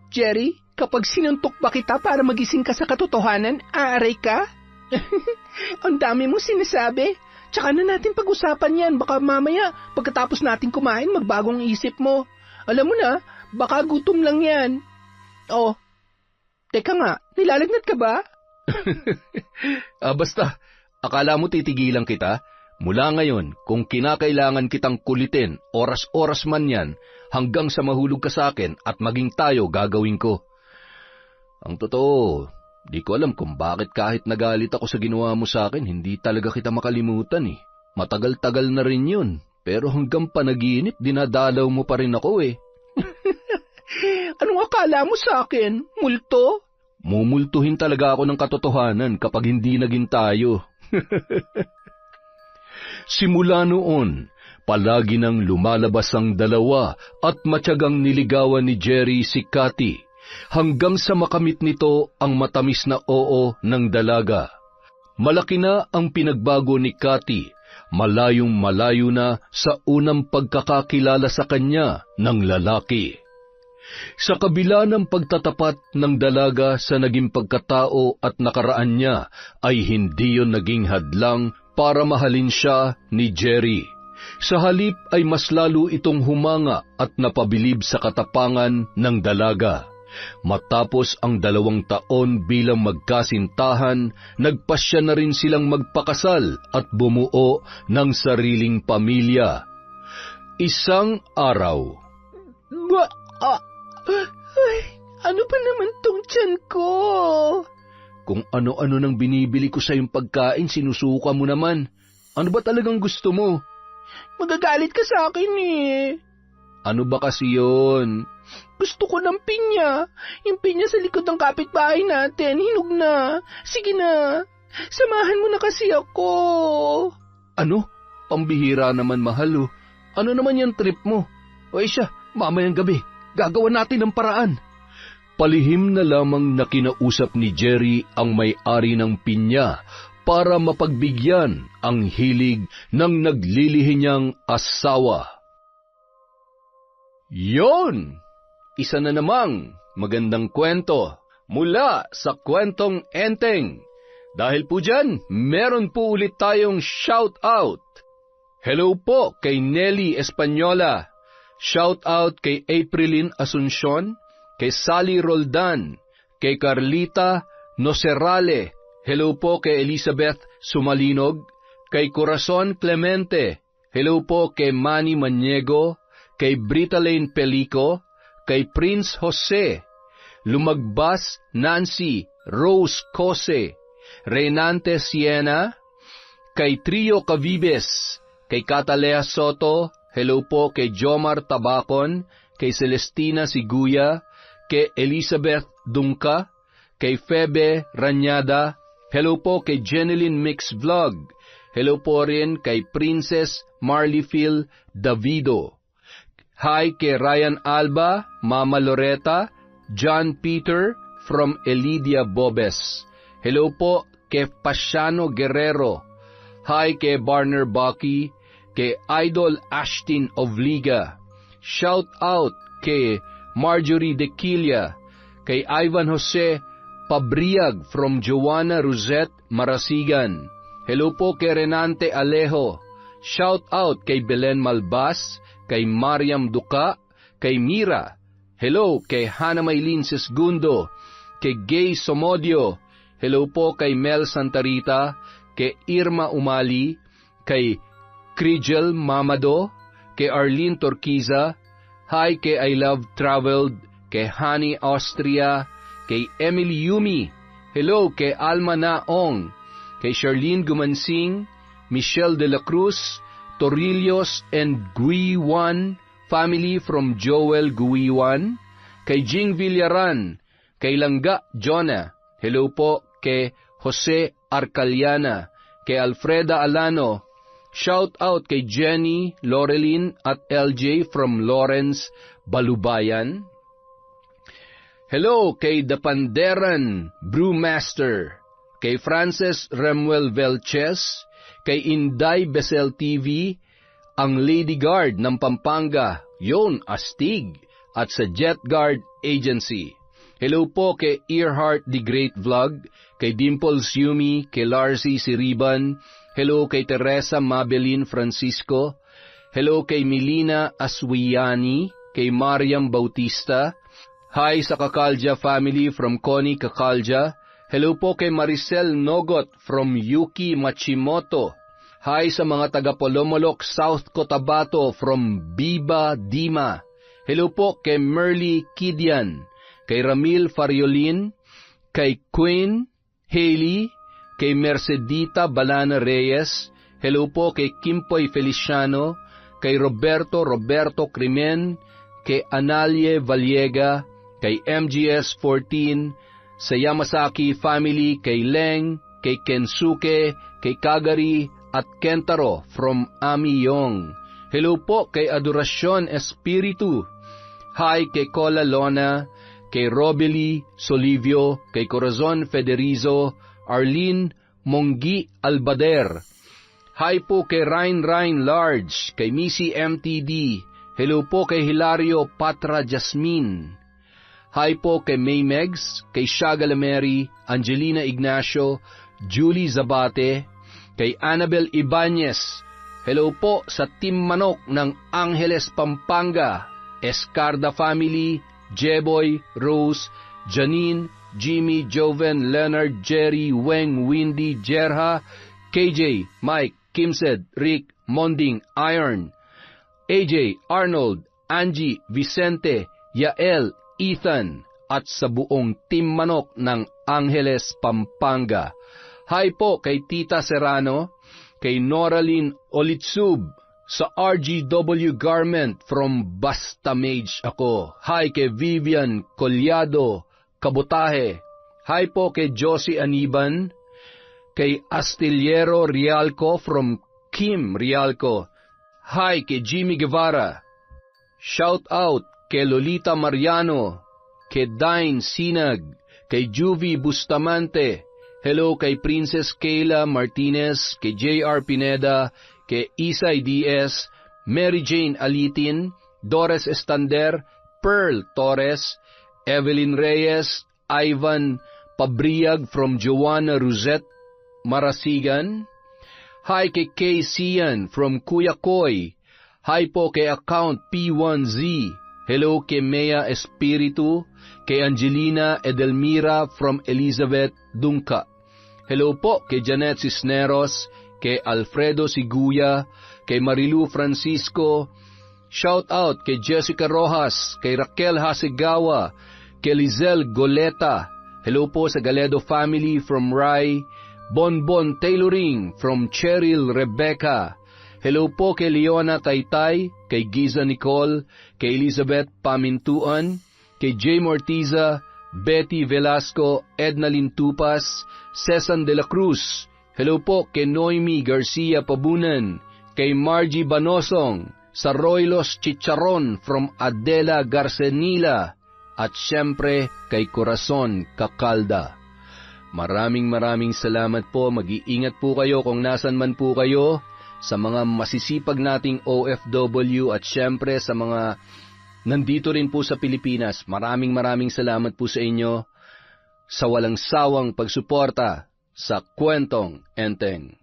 Jerry, kapag sinuntok ba kita para magising ka sa katotohanan, aaray ka? Ang dami mo sinasabi. Tsaka na natin pag-usapan yan. Baka mamaya, pagkatapos natin kumain, magbagong isip mo. Alam mo na, baka gutom lang yan. Oh, teka nga, nilalagnat ka ba? Basta, akala mo titigilan kita? Mula ngayon, kung kinakailangan kitang kulitin, oras-oras man yan, hanggang sa mahulog ka sa akin at maging tayo gagawin ko. Ang totoo, di ko alam kung bakit kahit nagalit ako sa ginawa mo sa akin, hindi talaga kita makalimutan eh. Matagal-tagal na rin yun, pero hanggang panaginip, dinadalaw mo pa rin ako eh. Anong akala mo sa akin? Multo? Mumultuhin talaga ako ng katotohanan kapag hindi naging tayo. Simula noon, palagi nang lumalabas ang dalawa at matyagang niligawan ni Jerry si Cathy, hanggang sa makamit nito ang matamis na oo ng dalaga. Malaki na ang pinagbago ni Cathy, malayong malayo na sa unang pagkakakilala sa kanya ng lalaki. Sa kabila ng pagtatapat ng dalaga sa naging pagkatao at nakaraan niya, ay hindi yon naging hadlang para mahalin siya ni Jerry. Sa halip ay mas lalo itong humanga at napabilib sa katapangan ng dalaga. Matapos ang 2 taon bilang magkasintahan, nagpasya na rin silang magpakasal at bumuo ng sariling pamilya. Isang araw. Ay, ano ba naman tong tiyan ko? Kung ano-ano nang binibili ko sa iyong pagkain, sinusuka mo naman. Ano ba talagang gusto mo? Magagalit ka sa akin eh. Ano ba kasi yun? Gusto ko ng pinya. Yung pinya sa likod ng kapitbahay natin, hinog na. Sige na, samahan mo na kasi ako. Ano? Pambihira naman, mahal. Ano naman yung trip mo? O siya, mamayang gabi, gagawa natin ng paraan. Palihim na lamang na kinausap ni Jerry ang may-ari ng pinya para mapagbigyan ang hilig ng naglilihi niyang asawa. Yon! Isa na namang magandang kwento mula sa Kwentong Enteng. Dahil po dyan, meron po ulit tayong shout out. Hello po kay Nelly Española. Shout out kay Aprilin Asuncion, kay Sally Roldan, kay Carlita Nocerale. Hello po kay Elizabeth Sumalinog, kay Corazon Clemente. Hello po kay Manny Maniego, kay Brita Lane Pelico, kay Prince Jose, Lumagbas Nancy, Rose Cose, Renante Siena, kay Trio Cavibes, kay Catalea Soto. Hello po kay Jomar Tabacon, kay Celestina Siguya, kay Elizabeth Dungka, kay Febe Ranyada. Hello po kay Jeneline Mix Vlog. Hello po rin kay Princess Marleyphil Davido. Hi kay Ryan Alba, Mama Loretta, John Peter from Elidia Bobes. Hello po kay Pasiano Guerrero. Hi kay Barner Bucky, kay Idol Ashtin of Liga. Shout out kay Marjorie Dequilia, kay Ivan Jose Pabriag from Joanna Rosette Marasigan. Hello po kay Renante Alejo. Shout out kay Belen Malbas, kay Mariam Duca, kay Mira. Hello kay Hana Maylin Sesgundo, kay Gay Somodio. Hello po kay Mel Santarita, kay Irma Umali, kay Crijel Mamado, kay Arlene Torquiza. Hi kay I Love Traveled, kay Honey Austria, kay Emily Yumi. Hello kay Alma Naong, kay Charlene Gumansing, Michelle de la Cruz, Torillos and Guiwan family from Joel Guiwan, kay Jing Villaran, kay Langga Jonah. Hello po kay Jose Arcaliana, kay Alfreda Alano. Shout out kay Jenny Laurelin at LJ from Lawrence, Balubayan. Hello kay Dapanderan Brewmaster, kay Frances Remuel Velches, kay Inday Besel TV, ang Lady Guard ng Pampanga, yon Astig, at sa Jet Guard Agency. Hello po kay Earhart The Great Vlog, kay Dimples Yumi, kay Larcy Siriban. Hello kay Teresa Mabelin Francisco. Hello kay Milina Aswiani, kay Mariam Bautista. Hi sa Kakalja family from Connie Kakalja. Hello po kay Maricel Nogot from Yuki Machimoto. Hi sa mga taga Polomolok, South Cotabato from Biba Dima. Hello po kay Merly Kidian, kay Ramil Fariolin, kay Queen Haley, kay Mercedita Balana Reyes. Hello po kay Kimpoy Feliciano, kay Roberto Crimen, kay Analie Vallega, kay MGS 14, sa Yamasaki family, kay Leng, kay Kensuke, kay Kagari, at Kentaro from Ami Yong. Hello po kay Adoracion Espiritu. Hi kay Cola Lona, kay Robely Solivio, kay Corazon Federizo, Arlene Monggi Albader. Hi po kay Ryan Large, kay Missy MTD. Hello po kay Hilario Patra Jasmine. Hi po kay May Megs, kay Shaga Lameri, Angelina Ignacio, Julie Zabate, kay Annabel Ibanez. Hello po sa Team Manok ng Angeles, Pampanga, Escarda Family, Jeboy, Rose, Janine, Jimmy, Joven, Leonard, Jerry, Weng, Windy, Jerha, KJ, Mike, Kimsed, Rick, Monding, Iron, AJ, Arnold, Angie, Vicente, Yael, Ethan, at sa buong Team Manok ng Angeles, Pampanga. Hi po kay Tita Serrano, kay Noraline Olitsub, sa RGW Garment from Basta Mage ako. Hi kay Vivian Collado, Kabutahe. Hi po kay Josie Aniban, kay Astillero Rialco from Kim Rialco. Hi kay Jimmy Guevara. Shout out kay Lolita Mariano, kay Dine Sinag, kay Juvie Bustamante. Hello kay Princess Kayla Martinez, kay JR Pineda, kay Isay Diaz, Mary Jane Alitin, Doris Estander, Pearl Torres, Evelyn Reyes, Ivan Pabriag from Joanna Rosette, Marasigan. Hi kay Kay Sian from Kuya Koy. Hi po kay account P1Z. Hello kay Mea Espiritu, kay Angelina Edelmira from Elizabeth Dungka. Hello po kay Janet Cisneros, kay Alfredo Siguya, kay Marilu Francisco. Shout out kay Jessica Rojas, kay Raquel Hasegawa, kay Lizelle Goleta. Hello po sa Galedo family from Rai. Bonbon Tailoring from Cheryl Rebecca. Hello po kay Leona Taytay, kay Giza Nicole, kay Elizabeth Pamintuan, kay Jay Mortiza, Betty Velasco, Edna Lintupas, Cesan de la Cruz. Hello po kay Noemi Garcia Pabunan, kay Margie Banosong, sa Roylos Chicharon from Adela Garcenila, at syempre kay Corazon Kakalda. Maraming salamat po. Mag-iingat po kayo kung nasan man po kayo, sa mga masisipag nating OFW at syempre sa mga nandito rin po sa Pilipinas. Maraming salamat po sa inyo sa walang sawang pagsuporta sa Kwentong Enteng.